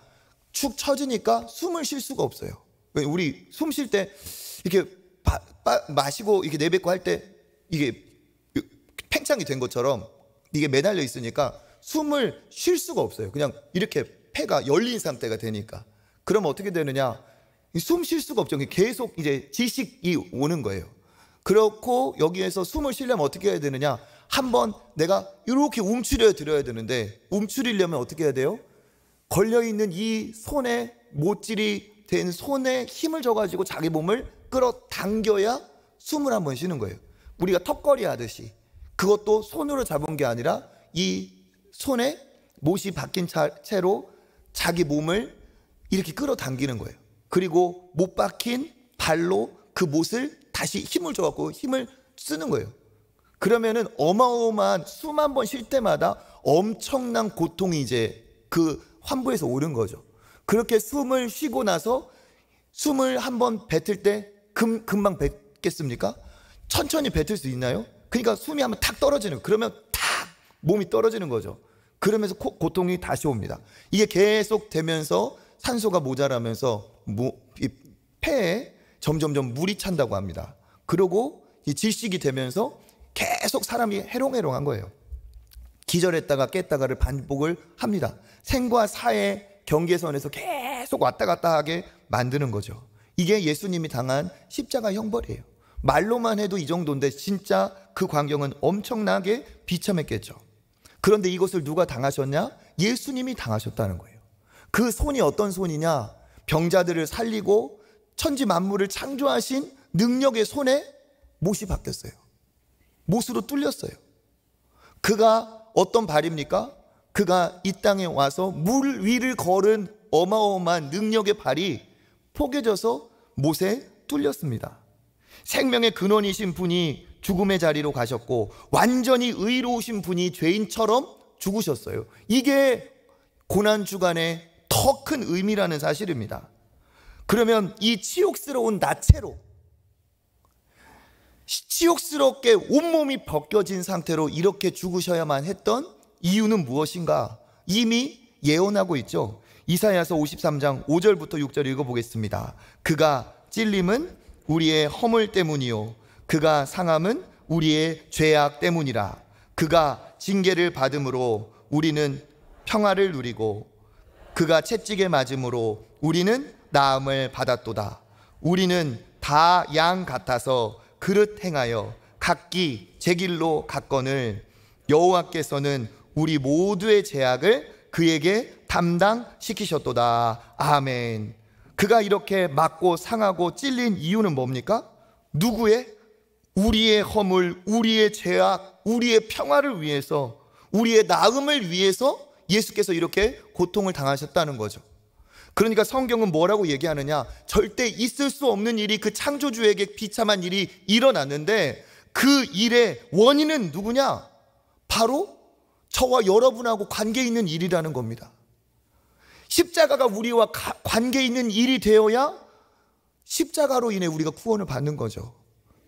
축 처지니까 숨을 쉴 수가 없어요. 우리 숨 쉴 때 이렇게 마시고 이렇게 내뱉고 할 때 이게 팽창이 된 것처럼 이게 매달려 있으니까 숨을 쉴 수가 없어요. 그냥 이렇게 폐가 열린 상태가 되니까. 그러면 어떻게 되느냐? 숨 쉴 수가 없죠. 계속 이제 지식이 오는 거예요. 그렇고 여기에서 숨을 쉬려면 어떻게 해야 되느냐? 한번 내가 이렇게 움츠려 드려야 되는데 움츠리려면 어떻게 해야 돼요? 걸려있는 이 손에 못질이 된 손에 힘을 줘가지고 자기 몸을 끌어당겨야 숨을 한번 쉬는 거예요. 우리가 턱걸이 하듯이 그것도 손으로 잡은 게 아니라 이 손에 못이 박힌 채로 자기 몸을 이렇게 끌어당기는 거예요. 그리고 못 박힌 발로 그 못을 다시 힘을 줘갖고 힘을 쓰는 거예요. 그러면은 어마어마한 숨 한 번 쉴 때마다 엄청난 고통이 이제 그 환부에서 오는 거죠. 그렇게 숨을 쉬고 나서 숨을 한번 뱉을 때 금방 뱉겠습니까? 천천히 뱉을 수 있나요? 그러니까 숨이 한번 탁 떨어지는, 그러면 탁 몸이 떨어지는 거죠. 그러면서 고통이 다시 옵니다. 이게 계속 되면서 산소가 모자라면서 이 폐에 점점점 물이 찬다고 합니다. 그리고 이 질식이 되면서 계속 사람이 해롱해롱한 거예요. 기절했다가 깼다가를 반복을 합니다. 생과 사의 경계선에서 계속 왔다 갔다 하게 만드는 거죠. 이게 예수님이 당한 십자가 형벌이에요. 말로만 해도 이 정도인데 진짜 그 광경은 엄청나게 비참했겠죠. 그런데 이것을 누가 당하셨냐? 예수님이 당하셨다는 거예요. 그 손이 어떤 손이냐? 병자들을 살리고 천지 만물을 창조하신 능력의 손에 못이 박혔어요. 못으로 뚫렸어요. 그가 어떤 발입니까? 그가 이 땅에 와서 물 위를 걸은 어마어마한 능력의 발이 포개져서 못에 뚫렸습니다. 생명의 근원이신 분이 죽음의 자리로 가셨고 완전히 의로우신 분이 죄인처럼 죽으셨어요. 이게 고난주간의 더 큰 의미라는 사실입니다. 그러면 이 치욕스러운 나체로 치욕스럽게 온몸이 벗겨진 상태로 이렇게 죽으셔야만 했던 이유는 무엇인가? 이미 예언하고 있죠. 이사야서 53장 5절부터 6절 읽어보겠습니다. 그가 찔림은 우리의 허물 때문이요 그가 상함은 우리의 죄악 때문이라. 그가 징계를 받음으로 우리는 평화를 누리고 그가 채찍에 맞음으로 우리는 나음을 받았도다. 우리는 다 양 같아서 그릇 행하여 각기 제 길로 갔거늘 여호와께서는 우리 모두의 죄악을 그에게 담당시키셨도다. 아멘. 그가 이렇게 맞고 상하고 찔린 이유는 뭡니까? 누구의? 우리의 허물, 우리의 죄악, 우리의 평화를 위해서, 우리의 나음을 위해서 예수께서 이렇게 고통을 당하셨다는 거죠. 그러니까 성경은 뭐라고 얘기하느냐? 절대 있을 수 없는 일이, 그 창조주에게 비참한 일이 일어났는데 그 일의 원인은 누구냐? 바로 저와 여러분하고 관계 있는 일이라는 겁니다. 십자가가 우리와 관계 있는 일이 되어야 십자가로 인해 우리가 구원을 받는 거죠.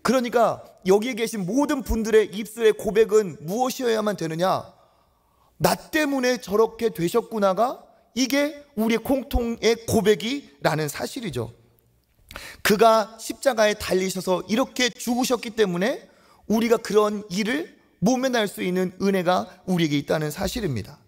그러니까 여기에 계신 모든 분들의 입술의 고백은 무엇이어야만 되느냐? 나 때문에 저렇게 되셨구나가 이게 우리의 공통의 고백이라는 사실이죠. 그가 십자가에 달리셔서 이렇게 죽으셨기 때문에 우리가 그런 일을 모면할 수 있는 은혜가 우리에게 있다는 사실입니다.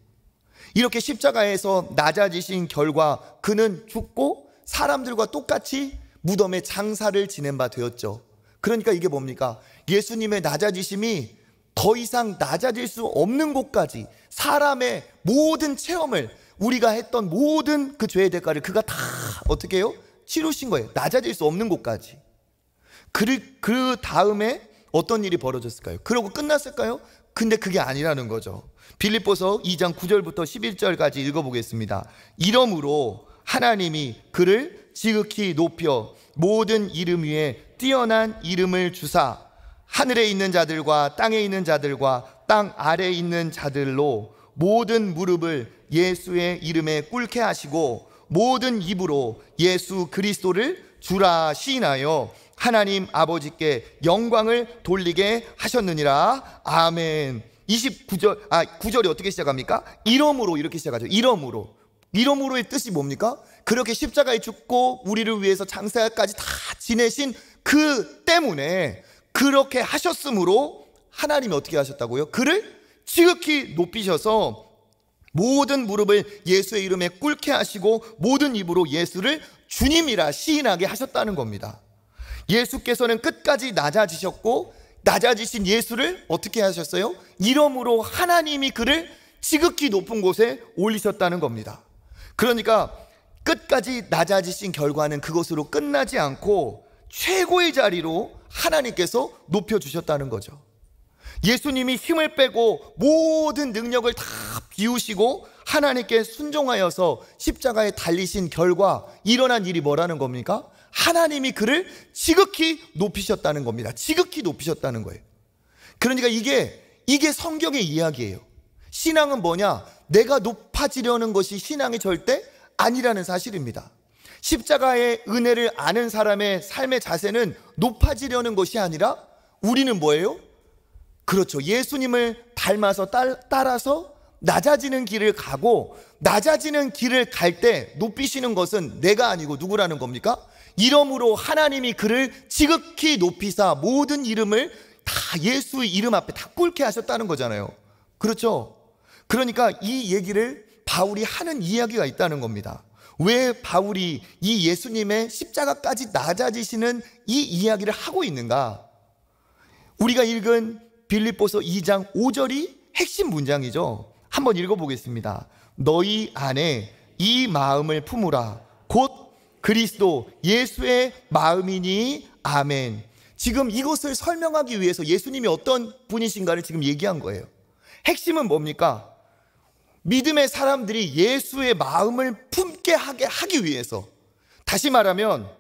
이렇게 십자가에서 낮아지신 결과 그는 죽고 사람들과 똑같이 무덤에 장사를 지낸 바 되었죠. 그러니까 이게 뭡니까? 예수님의 낮아지심이 더 이상 낮아질 수 없는 곳까지, 사람의 모든 체험을, 우리가 했던 모든 그 죄의 대가를 그가 다 어떻게 해요? 치루신 거예요. 낮아질 수 없는 곳까지. 그 다음에 어떤 일이 벌어졌을까요? 그러고 끝났을까요? 근데 그게 아니라는 거죠. 빌립보서 2장 9절부터 11절까지 읽어보겠습니다. 이러므로 하나님이 그를 지극히 높여 모든 이름 위에 뛰어난 이름을 주사 하늘에 있는 자들과 땅에 있는 자들과 땅 아래에 있는 자들로 모든 무릎을 예수의 이름에 꿇게 하시고 모든 입으로 예수 그리스도를 주라 시인하여 하나님 아버지께 영광을 돌리게 하셨느니라. 아멘. 9절이 어떻게 시작합니까? 이러므로 이렇게 시작하죠. 이러므로의 뜻이 뭡니까? 그렇게 십자가에 죽고 우리를 위해서 장사까지 다 지내신 그 때문에 그렇게 하셨으므로 하나님이 어떻게 하셨다고요? 그를 지극히 높이셔서 모든 무릎을 예수의 이름에 꿇게 하시고 모든 입으로 예수를 주님이라 시인하게 하셨다는 겁니다. 예수께서는 끝까지 낮아지셨고 낮아지신 예수를 어떻게 하셨어요? 이러므로 하나님이 그를 지극히 높은 곳에 올리셨다는 겁니다. 그러니까 끝까지 낮아지신 결과는 그것으로 끝나지 않고 최고의 자리로 하나님께서 높여주셨다는 거죠. 예수님이 힘을 빼고 모든 능력을 다 비우시고 하나님께 순종하여서 십자가에 달리신 결과 일어난 일이 뭐라는 겁니까? 하나님이 그를 지극히 높이셨다는 겁니다. 지극히 높이셨다는 거예요. 그러니까 이게 성경의 이야기예요. 신앙은 뭐냐? 내가 높아지려는 것이 신앙이 절대 아니라는 사실입니다. 십자가의 은혜를 아는 사람의 삶의 자세는 높아지려는 것이 아니라 우리는 뭐예요? 그렇죠. 예수님을 닮아서 따라서 낮아지는 길을 가고, 낮아지는 길을 갈 때 높이시는 것은 내가 아니고 누구라는 겁니까? 이러므로 하나님이 그를 지극히 높이사 모든 이름을 다 예수의 이름 앞에 다 꿇게 하셨다는 거잖아요. 그렇죠. 그러니까 이 얘기를 바울이 하는 이야기가 있다는 겁니다. 왜 바울이 이 예수님의 십자가까지 낮아지시는 이 이야기를 하고 있는가? 우리가 읽은 빌립보서 2장 5절이 핵심 문장이죠. 한번 읽어보겠습니다. 너희 안에 이 마음을 품으라. 곧 그리스도 예수의 마음이니. 아멘. 지금 이것을 설명하기 위해서 예수님이 어떤 분이신가를 지금 얘기한 거예요. 핵심은 뭡니까? 믿음의 사람들이 예수의 마음을 품게 하기 위해서, 다시 말하면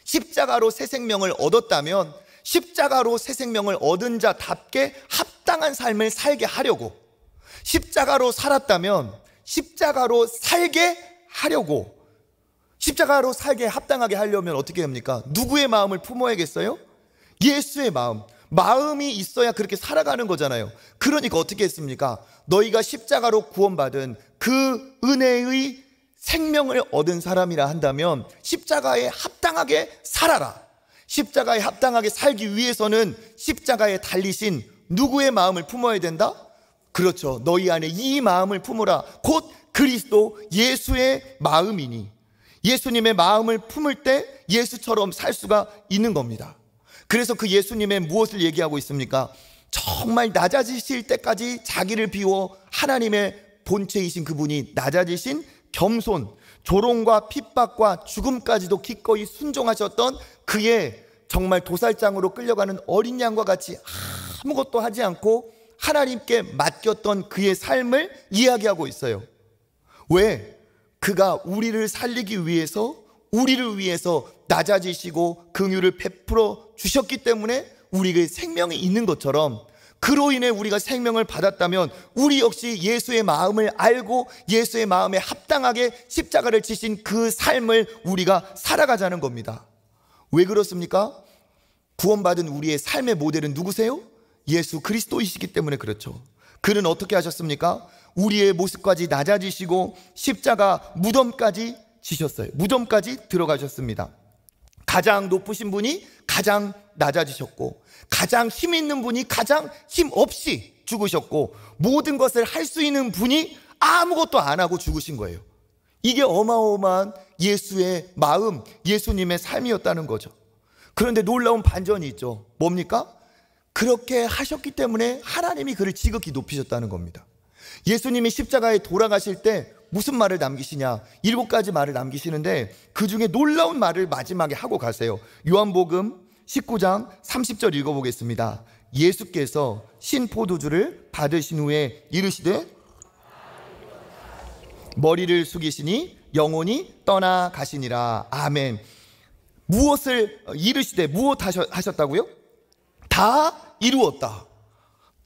십자가로 새 생명을 얻었다면 십자가로 새 생명을 얻은 자답게 합당한 삶을 살게 하려고, 십자가로 살았다면 십자가로 살게 하려고, 십자가로 살게 합당하게 하려면 어떻게 합니까? 누구의 마음을 품어야겠어요? 예수의 마음이 있어야 그렇게 살아가는 거잖아요. 그러니까 어떻게 했습니까? 너희가 십자가로 구원받은 그 은혜의 생명을 얻은 사람이라 한다면 십자가에 합당하게 살아라. 십자가에 합당하게 살기 위해서는 십자가에 달리신 누구의 마음을 품어야 된다? 그렇죠. 너희 안에 이 마음을 품으라. 곧 그리스도 예수의 마음이니. 예수님의 마음을 품을 때 예수처럼 살 수가 있는 겁니다. 그래서 그 예수님의 무엇을 얘기하고 있습니까? 정말 낮아지실 때까지 자기를 비워 하나님의 본체이신 그분이 낮아지신 겸손, 조롱과 핍박과 죽음까지도 기꺼이 순종하셨던 그의 정말 도살장으로 끌려가는 어린 양과 같이 아무것도 하지 않고 하나님께 맡겼던 그의 삶을 이야기하고 있어요. 왜? 그가 우리를 살리기 위해서, 우리를 위해서 낮아지시고 긍휼을 베풀어 주셨기 때문에 우리에게 생명이 있는 것처럼, 그로 인해 우리가 생명을 받았다면 우리 역시 예수의 마음을 알고 예수의 마음에 합당하게 십자가를 지신 그 삶을 우리가 살아가자는 겁니다. 왜 그렇습니까? 구원받은 우리의 삶의 모델은 누구세요? 예수 그리스도이시기 때문에 그렇죠. 그는 어떻게 하셨습니까? 우리의 모습까지 낮아지시고 십자가 무덤까지 지셨어요. 무덤까지 들어가셨습니다. 가장 높으신 분이 가장 낮아지셨고, 가장 힘 있는 분이 가장 힘 없이 죽으셨고, 모든 것을 할 수 있는 분이 아무것도 안 하고 죽으신 거예요. 이게 어마어마한 예수의 마음, 예수님의 삶이었다는 거죠. 그런데 놀라운 반전이 있죠. 뭡니까? 그렇게 하셨기 때문에 하나님이 그를 지극히 높이셨다는 겁니다. 예수님이 십자가에 돌아가실 때 무슨 말을 남기시냐? 7가지 말을 남기시는데 그 중에 놀라운 말을 마지막에 하고 가세요. 요한복음 19장 30절 읽어보겠습니다. 예수께서 신포도주를 받으신 후에 이르시되 머리를 숙이시니 영혼이 떠나가시니라. 아멘. 무엇을 이르시되 무엇 하셨다고요? 다 이루었다.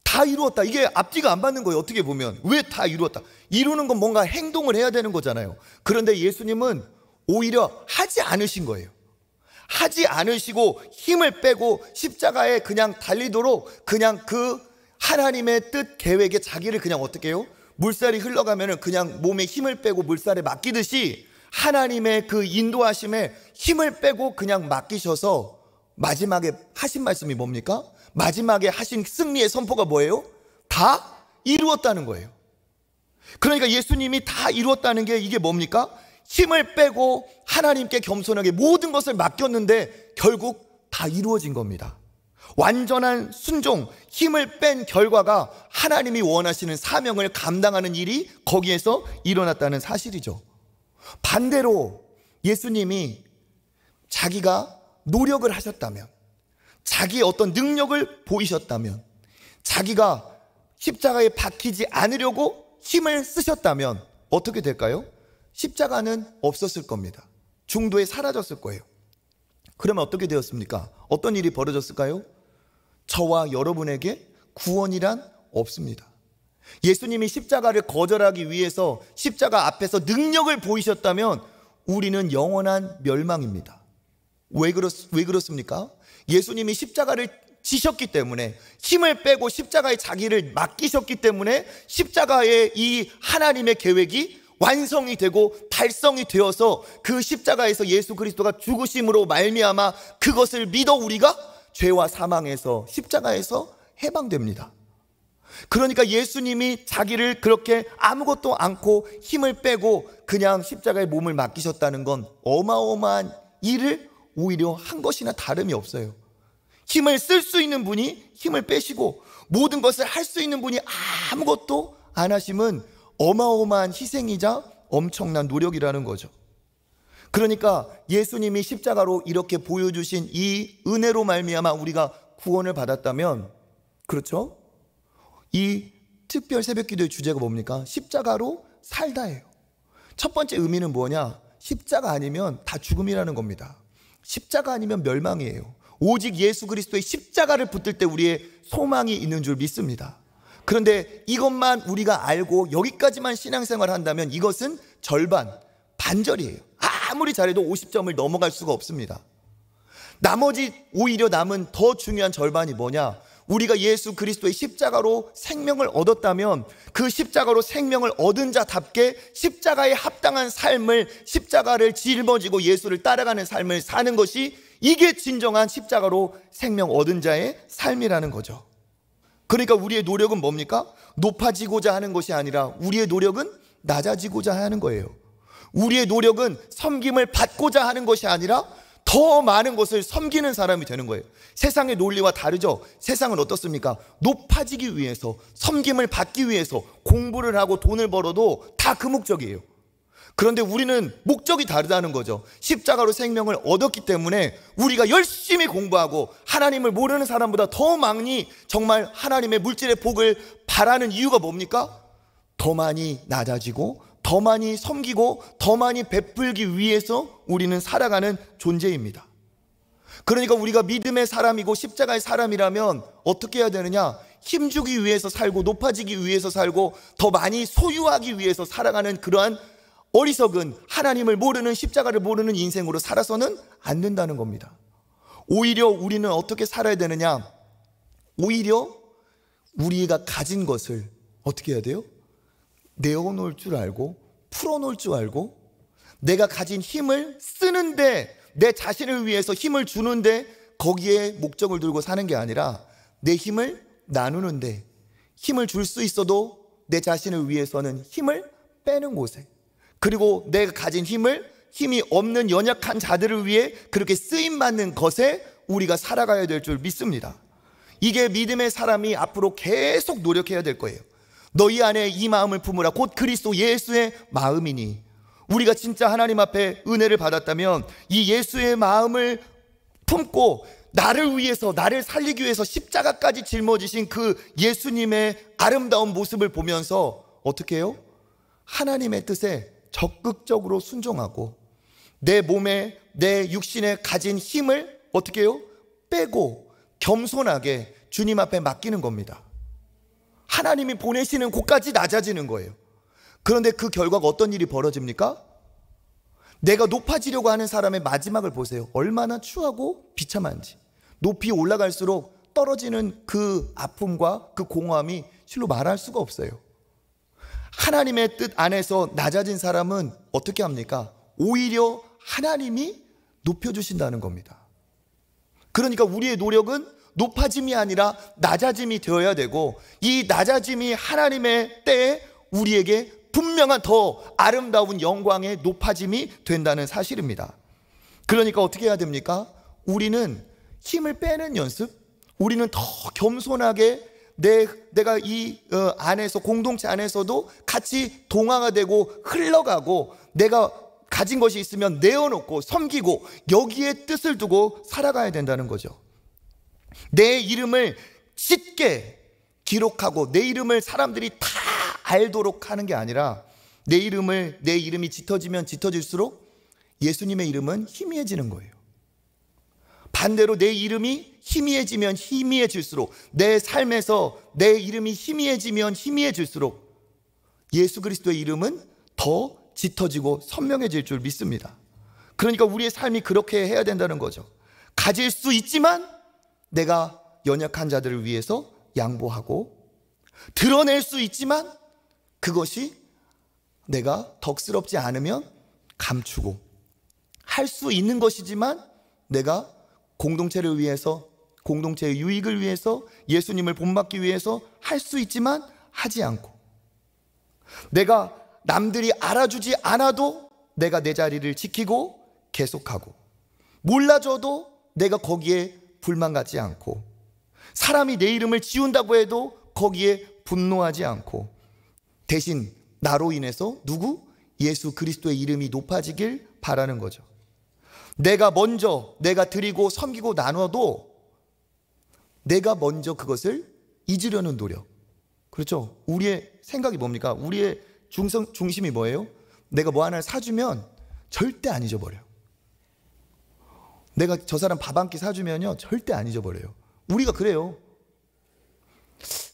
다 이루었다. 이게 앞뒤가 안 맞는 거예요. 어떻게 보면. 왜 다 이루었다? 이루는 건 뭔가 행동을 해야 되는 거잖아요. 그런데 예수님은 오히려 하지 않으신 거예요. 하지 않으시고 힘을 빼고 십자가에 그냥 달리도록 그냥 그 하나님의 뜻 계획에 자기를 그냥 어떻게 해요? 물살이 흘러가면은 그냥 몸에 힘을 빼고 물살에 맡기듯이 하나님의 그 인도하심에 힘을 빼고 그냥 맡기셔서 마지막에 하신 말씀이 뭡니까? 마지막에 하신 승리의 선포가 뭐예요? 다 이루었다는 거예요. 그러니까 예수님이 다 이루었다는 게 이게 뭡니까? 힘을 빼고 하나님께 겸손하게 모든 것을 맡겼는데 결국 다 이루어진 겁니다. 완전한 순종, 힘을 뺀 결과가 하나님이 원하시는 사명을 감당하는 일이 거기에서 일어났다는 사실이죠. 반대로 예수님이 자기가 노력을 하셨다면, 자기의 어떤 능력을 보이셨다면, 자기가 십자가에 박히지 않으려고 힘을 쓰셨다면 어떻게 될까요? 십자가는 없었을 겁니다. 중도에 사라졌을 거예요. 그러면 어떻게 되었습니까? 어떤 일이 벌어졌을까요? 저와 여러분에게 구원이란 없습니다. 예수님이 십자가를 거절하기 위해서 십자가 앞에서 능력을 보이셨다면 우리는 영원한 멸망입니다. 왜 그렇습니까? 예수님이 십자가를 지셨기 때문에, 힘을 빼고 십자가에 자기를 맡기셨기 때문에 십자가의 이 하나님의 계획이 완성이 되고 달성이 되어서 그 십자가에서 예수 그리스도가 죽으심으로 말미암아 그것을 믿어 우리가 죄와 사망에서 십자가에서 해방됩니다. 그러니까 예수님이 자기를 그렇게 아무것도 않고 힘을 빼고 그냥 십자가에 몸을 맡기셨다는 건 어마어마한 일을 오히려 한 것이나 다름이 없어요. 힘을 쓸 수 있는 분이 힘을 빼시고 모든 것을 할 수 있는 분이 아무것도 안 하심은 어마어마한 희생이자 엄청난 노력이라는 거죠. 그러니까 예수님이 십자가로 이렇게 보여주신 이 은혜로 말미암아 우리가 구원을 받았다면, 그렇죠? 이 특별 새벽기도의 주제가 뭡니까? 십자가로 살다예요. 첫 번째 의미는 뭐냐? 십자가 아니면 다 죽음이라는 겁니다. 십자가 아니면 멸망이에요. 오직 예수 그리스도의 십자가를 붙들 때 우리의 소망이 있는 줄 믿습니다. 그런데 이것만 우리가 알고 여기까지만 신앙생활을 한다면 이것은 절반, 반절이에요. 아무리 잘해도 50점을 넘어갈 수가 없습니다. 나머지 오히려 남은 더 중요한 절반이 뭐냐? 우리가 예수 그리스도의 십자가로 생명을 얻었다면 그 십자가로 생명을 얻은 자답게 십자가에 합당한 삶을, 십자가를 짊어지고 예수를 따라가는 삶을 사는 것이, 이게 진정한 십자가로 생명 얻은 자의 삶이라는 거죠. 그러니까 우리의 노력은 뭡니까? 높아지고자 하는 것이 아니라 우리의 노력은 낮아지고자 하는 거예요. 우리의 노력은 섬김을 받고자 하는 것이 아니라 더 많은 것을 섬기는 사람이 되는 거예요. 세상의 논리와 다르죠. 세상은 어떻습니까? 높아지기 위해서, 섬김을 받기 위해서 공부를 하고 돈을 벌어도 다 그 목적이에요. 그런데 우리는 목적이 다르다는 거죠. 십자가로 생명을 얻었기 때문에 우리가 열심히 공부하고 하나님을 모르는 사람보다 더 많이 정말 하나님의 물질의 복을 바라는 이유가 뭡니까? 더 많이 낮아지고 더 많이 섬기고 더 많이 베풀기 위해서 우리는 살아가는 존재입니다. 그러니까 우리가 믿음의 사람이고 십자가의 사람이라면 어떻게 해야 되느냐? 힘주기 위해서 살고 높아지기 위해서 살고 더 많이 소유하기 위해서 살아가는 그러한 어리석은 하나님을 모르는 십자가를 모르는 인생으로 살아서는 안 된다는 겁니다. 오히려 우리는 어떻게 살아야 되느냐? 오히려 우리가 가진 것을 어떻게 해야 돼요? 내어놓을 줄 알고 풀어놓을 줄 알고 내가 가진 힘을 쓰는데 내 자신을 위해서 힘을 주는데 거기에 목적을 두고 사는 게 아니라 내 힘을 나누는데 힘을 줄 수 있어도 내 자신을 위해서는 힘을 빼는 곳에 그리고 내가 가진 힘이 없는 연약한 자들을 위해 그렇게 쓰임받는 것에 우리가 살아가야 될 줄 믿습니다. 이게 믿음의 사람이 앞으로 계속 노력해야 될 거예요. 너희 안에 이 마음을 품으라 곧 그리스도 예수의 마음이니. 우리가 진짜 하나님 앞에 은혜를 받았다면 이 예수의 마음을 품고 나를 위해서 나를 살리기 위해서 십자가까지 짊어지신 그 예수님의 아름다운 모습을 보면서 어떻게 해요? 하나님의 뜻에 적극적으로 순종하고 내 몸에 내 육신에 가진 힘을 어떻게 해요? 빼고 겸손하게 주님 앞에 맡기는 겁니다. 하나님이 보내시는 곳까지 낮아지는 거예요. 그런데 그 결과가 어떤 일이 벌어집니까? 내가 높아지려고 하는 사람의 마지막을 보세요. 얼마나 추하고 비참한지. 높이 올라갈수록 떨어지는 그 아픔과 그 공허함이 실로 말할 수가 없어요. 하나님의 뜻 안에서 낮아진 사람은 어떻게 합니까? 오히려 하나님이 높여주신다는 겁니다. 그러니까 우리의 노력은 높아짐이 아니라 낮아짐이 되어야 되고 이 낮아짐이 하나님의 때에 우리에게 분명한 더 아름다운 영광의 높아짐이 된다는 사실입니다. 그러니까 어떻게 해야 됩니까? 우리는 힘을 빼는 연습, 우리는 더 겸손하게 내가 이 안에서 공동체 안에서도 같이 동화가 되고 흘러가고 내가 가진 것이 있으면 내어놓고 섬기고 여기에 뜻을 두고 살아가야 된다는 거죠. 내 이름을 짙게 기록하고 내 이름을 사람들이 다 알도록 하는 게 아니라 내 이름이 짙어지면 짙어질수록 예수님의 이름은 희미해지는 거예요. 반대로 내 이름이 희미해지면 희미해질수록 내 삶에서 내 이름이 희미해지면 희미해질수록 예수 그리스도의 이름은 더 짙어지고 선명해질 줄 믿습니다. 그러니까 우리의 삶이 그렇게 해야 된다는 거죠. 가질 수 있지만 내가 연약한 자들을 위해서 양보하고 드러낼 수 있지만 그것이 내가 덕스럽지 않으면 감추고 할 수 있는 것이지만 내가 공동체를 위해서 공동체의 유익을 위해서 예수님을 본받기 위해서 할 수 있지만 하지 않고 내가 남들이 알아주지 않아도 내가 내 자리를 지키고 계속하고 몰라줘도 내가 거기에 불만 갖지 않고 사람이 내 이름을 지운다고 해도 거기에 분노하지 않고 대신 나로 인해서 예수 그리스도의 이름이 높아지길 바라는 거죠. 내가 드리고 섬기고 나눠도 내가 먼저 그것을 잊으려는 노력. 그렇죠? 우리의 생각이 뭡니까? 우리의 중심이 뭐예요? 내가 뭐 하나를 사주면 절대 안 잊어버려요. 내가 저 사람 밥 한 끼 사주면요 절대 안 잊어버려요. 우리가 그래요.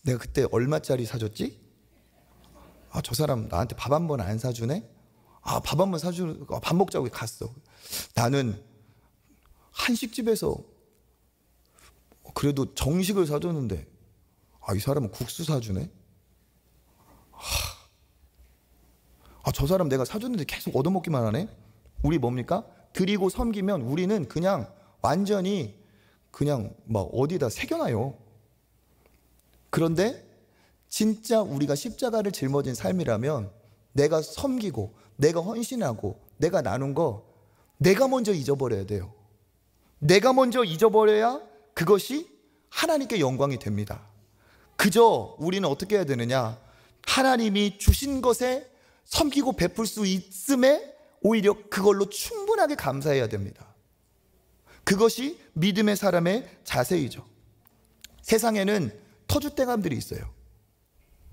내가 그때 얼마짜리 사줬지? 저 사람 나한테 밥 한 번 안 사주네? 밥 한 번 밥 먹자고 갔어. 나는 한식집에서 그래도 정식을 사줬는데 이 사람은 국수 사주네? 저 사람 내가 사줬는데 계속 얻어먹기만 하네? 우리 뭡니까? 드리고 섬기면 우리는 그냥 완전히 그냥 막 어디다 새겨놔요. 그런데 진짜 우리가 십자가를 짊어진 삶이라면 내가 섬기고 내가 헌신하고 내가 나눈 거 내가 먼저 잊어버려야 돼요. 내가 먼저 잊어버려야 그것이 하나님께 영광이 됩니다. 그저 우리는 어떻게 해야 되느냐? 하나님이 주신 것에 섬기고 베풀 수 있음에 오히려 그걸로 충분하게 감사해야 됩니다. 그것이 믿음의 사람의 자세이죠. 세상에는 터줏대감들이 있어요.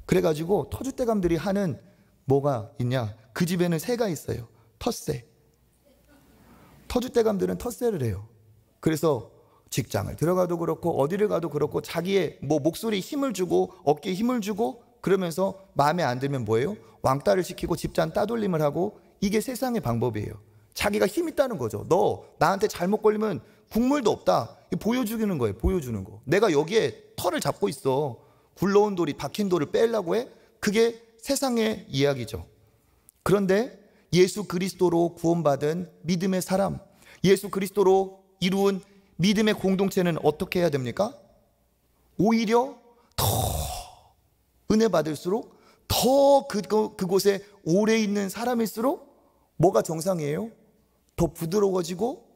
그래가지고 터줏대감들이 하는 뭐가 있냐? 그 집에는 새가 있어요. 텃새. 터줏대감들은 텃새를 해요. 그래서 직장을 들어가도 그렇고 어디를 가도 그렇고 자기의 뭐 목소리에 힘을 주고 어깨에 힘을 주고 그러면서 마음에 안 들면 뭐예요? 왕따를 시키고 집단 따돌림을 하고, 이게 세상의 방법이에요. 자기가 힘 있다는 거죠. 너 나한테 잘못 걸리면 국물도 없다. 보여주는 거예요. 보여주는 거. 내가 여기에 털을 잡고 있어. 굴러온 돌이 박힌 돌을 빼려고 해? 그게 세상의 이야기죠. 그런데 예수 그리스도로 구원받은 믿음의 사람, 예수 그리스도로 이루은 믿음의 공동체는 어떻게 해야 됩니까? 오히려 더 은혜 받을수록 더 그곳에 오래 있는 사람일수록 뭐가 정상이에요? 더 부드러워지고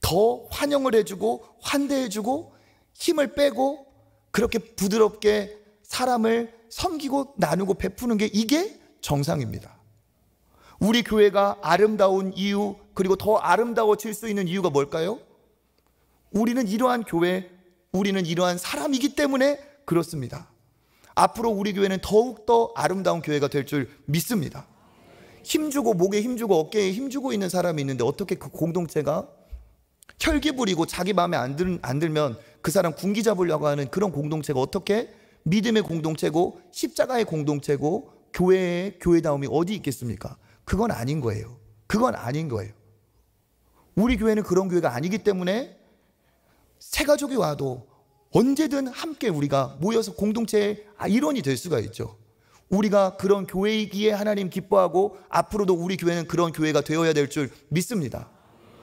더 환영을 해주고 환대해주고 힘을 빼고 그렇게 부드럽게 사람을 섬기고 나누고 베푸는 게, 이게 정상입니다. 우리 교회가 아름다운 이유, 그리고 더 아름다워질 수 있는 이유가 뭘까요? 우리는 이러한 교회, 우리는 이러한 사람이기 때문에 그렇습니다. 앞으로 우리 교회는 더욱더 아름다운 교회가 될 줄 믿습니다. 힘주고 목에 힘주고 어깨에 힘주고 있는 사람이 있는데 어떻게 그 공동체가 혈기 부리고 자기 마음에 안 들면 그 사람 군기 잡으려고 하는 그런 공동체가 어떻게 믿음의 공동체고 십자가의 공동체고 교회의 교회다움이 어디 있겠습니까? 그건 아닌 거예요. 그건 아닌 거예요. 우리 교회는 그런 교회가 아니기 때문에 새 가족이 와도 언제든 함께 우리가 모여서 공동체의 일원이 될 수가 있죠. 우리가 그런 교회이기에 하나님 기뻐하고 앞으로도 우리 교회는 그런 교회가 되어야 될 줄 믿습니다.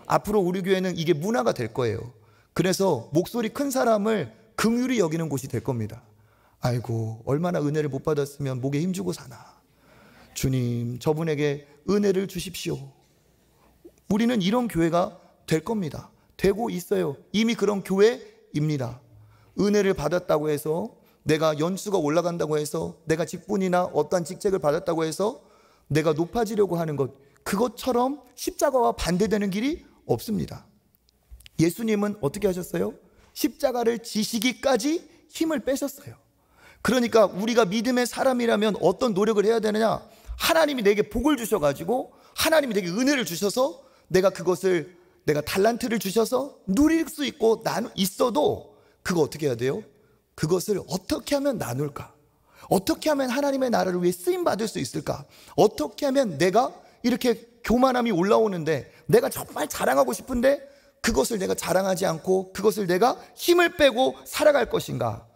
앞으로 우리 교회는 이게 문화가 될 거예요. 그래서 목소리 큰 사람을 긍휼히 여기는 곳이 될 겁니다. 아이고, 얼마나 은혜를 못 받았으면 목에 힘주고 사나. 주님, 저분에게 은혜를 주십시오. 우리는 이런 교회가 될 겁니다. 되고 있어요. 이미 그런 교회입니다. 은혜를 받았다고 해서, 내가 연수가 올라간다고 해서, 내가 직분이나 어떠한 직책을 받았다고 해서 내가 높아지려고 하는 것, 그것처럼 십자가와 반대되는 길이 없습니다. 예수님은 어떻게 하셨어요? 십자가를 지시기까지 힘을 빼셨어요. 그러니까 우리가 믿음의 사람이라면 어떤 노력을 해야 되느냐? 하나님이 내게 복을 주셔가지고, 하나님이 내게 은혜를 주셔서 내가 그것을, 내가 달란트를 주셔서 누릴 수 있고 있어도 그거 어떻게 해야 돼요? 그것을 어떻게 하면 나눌까? 어떻게 하면 하나님의 나라를 위해 쓰임받을 수 있을까? 어떻게 하면 내가 이렇게 교만함이 올라오는데 내가 정말 자랑하고 싶은데 그것을 내가 자랑하지 않고 그것을 내가 힘을 빼고 살아갈 것인가?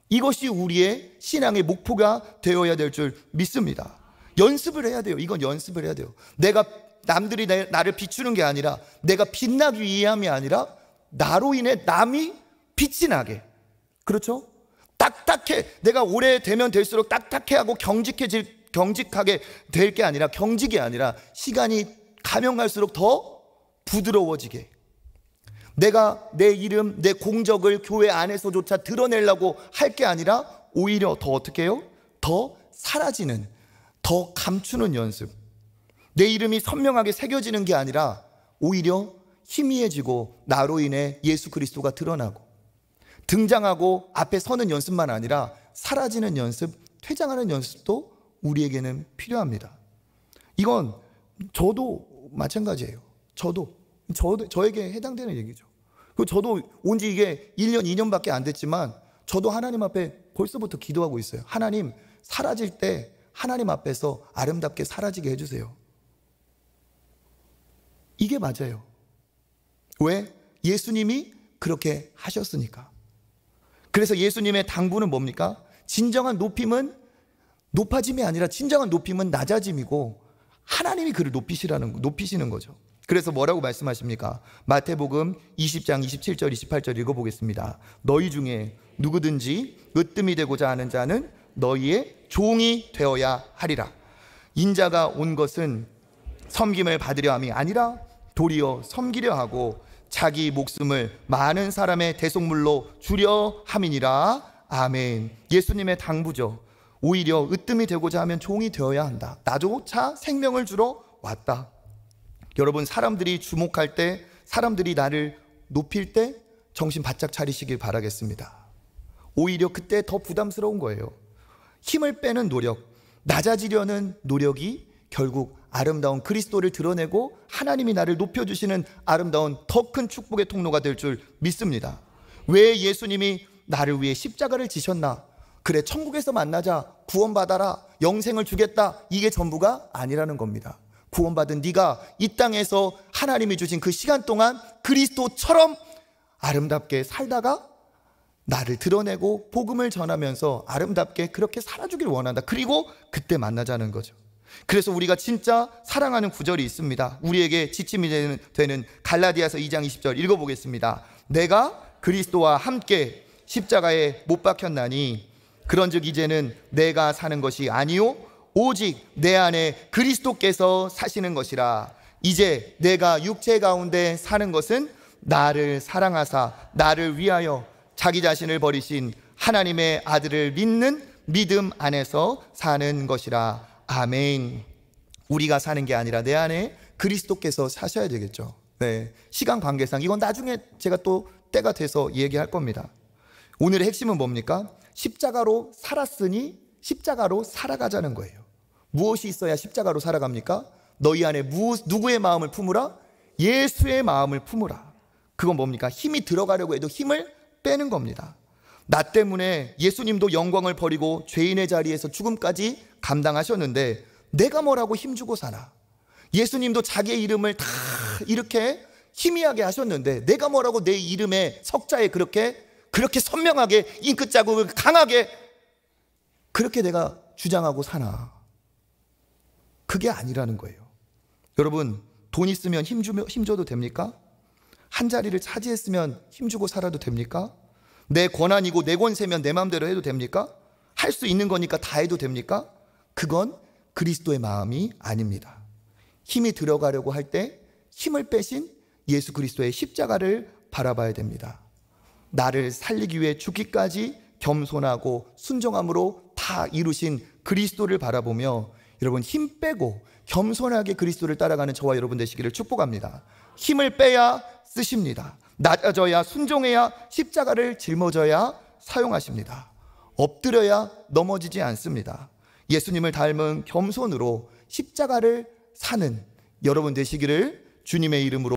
이것이 우리의 신앙의 목표가 되어야 될 줄 믿습니다. 연습을 해야 돼요. 이건 연습을 해야 돼요. 내가 남들이 나를 비추는 게 아니라, 내가 빛나기 위함이 아니라 나로 인해 남이 빛이 나게. 그렇죠? 딱딱해. 내가 오래되면 될수록 딱딱해하고 경직하게 될 게 아니라, 경직이 아니라 시간이 가면 갈수록 더 부드러워지게. 내가 내 이름, 내 공적을 교회 안에서조차 드러내려고 할 게 아니라 오히려 더 어떻게 해요? 더 사라지는, 더 감추는 연습. 내 이름이 선명하게 새겨지는 게 아니라 오히려 희미해지고 나로 인해 예수 그리스도가 드러나고 등장하고 앞에 서는 연습만 아니라 사라지는 연습, 퇴장하는 연습도 우리에게는 필요합니다. 이건 저도 마찬가지예요. 저에게 해당되는 얘기죠. 저도 온 지 이게 1년, 2년밖에 안 됐지만 저도 하나님 앞에 벌써부터 기도하고 있어요. 하나님, 사라질 때 하나님 앞에서 아름답게 사라지게 해주세요. 이게 맞아요. 왜? 예수님이 그렇게 하셨으니까. 그래서 예수님의 당부는 뭡니까? 진정한 높임은 높아짐이 아니라 진정한 높임은 낮아짐이고 하나님이 그를 높이시는 거죠. 그래서 뭐라고 말씀하십니까? 마태복음 20장 27절 28절 읽어보겠습니다. 너희 중에 누구든지 으뜸이 되고자 하는 자는 너희의 종이 되어야 하리라. 인자가 온 것은 섬김을 받으려 함이 아니라 도리어 섬기려 하고 자기 목숨을 많은 사람의 대속물로 주려 함이니라. 아멘. 예수님의 당부죠. 오히려 으뜸이 되고자 하면 종이 되어야 한다. 나조차 생명을 주러 왔다. 여러분, 사람들이 주목할 때, 사람들이 나를 높일 때 정신 바짝 차리시길 바라겠습니다. 오히려 그때 더 부담스러운 거예요. 힘을 빼는 노력, 낮아지려는 노력이 결국 아름다운 그리스도를 드러내고 하나님이 나를 높여주시는 아름다운 더 큰 축복의 통로가 될 줄 믿습니다. 왜 예수님이 나를 위해 십자가를 지셨나? 그래, 천국에서 만나자, 구원받아라, 영생을 주겠다, 이게 전부가 아니라는 겁니다. 구원받은 네가 이 땅에서 하나님이 주신 그 시간 동안 그리스도처럼 아름답게 살다가 나를 드러내고 복음을 전하면서 아름답게 그렇게 살아주길 원한다. 그리고 그때 만나자는 거죠. 그래서 우리가 진짜 사랑하는 구절이 있습니다. 우리에게 지침이 되는 갈라디아서 2장 20절 읽어보겠습니다. 내가 그리스도와 함께 십자가에 못 박혔나니 그런즉 이제는 내가 사는 것이 아니요 오직 내 안에 그리스도께서 사시는 것이라. 이제 내가 육체 가운데 사는 것은 나를 사랑하사 나를 위하여 자기 자신을 버리신 하나님의 아들을 믿는 믿음 안에서 사는 것이라. 아멘. 우리가 사는 게 아니라 내 안에 그리스도께서 사셔야 되겠죠. 네, 시간 관계상 이건 나중에 제가 또 때가 돼서 얘기할 겁니다. 오늘의 핵심은 뭡니까? 십자가로 살았으니 십자가로 살아가자는 거예요. 무엇이 있어야 십자가로 살아갑니까? 너희 안에 누구의 마음을 품으라? 예수의 마음을 품으라. 그건 뭡니까? 힘이 들어가려고 해도 힘을 빼는 겁니다. 나 때문에 예수님도 영광을 버리고 죄인의 자리에서 죽음까지 감당하셨는데 내가 뭐라고 힘주고 사나? 예수님도 자기의 이름을 다 이렇게 희미하게 하셨는데 내가 뭐라고 내 이름의 석자에 그렇게 선명하게 잉크 자국을 강하게 그렇게 내가 주장하고 사나? 그게 아니라는 거예요. 여러분, 돈 있으면 힘줘도 됩니까? 한 자리를 차지했으면 힘주고 살아도 됩니까? 내 권한이고 내 권세면 내 마음대로 해도 됩니까? 할 수 있는 거니까 다 해도 됩니까? 그건 그리스도의 마음이 아닙니다. 힘이 들어가려고 할 때 힘을 빼신 예수 그리스도의 십자가를 바라봐야 됩니다. 나를 살리기 위해 죽기까지 겸손하고 순종함으로 다 이루신 그리스도를 바라보며 여러분, 힘 빼고 겸손하게 그리스도를 따라가는 저와 여러분 되시기를 축복합니다. 힘을 빼야 쓰십니다. 낮아져야 순종해야 십자가를 짊어져야 사용하십니다. 엎드려야 넘어지지 않습니다. 예수님을 닮은 겸손으로 십자가를 사는 여러분 되시기를 주님의 이름으로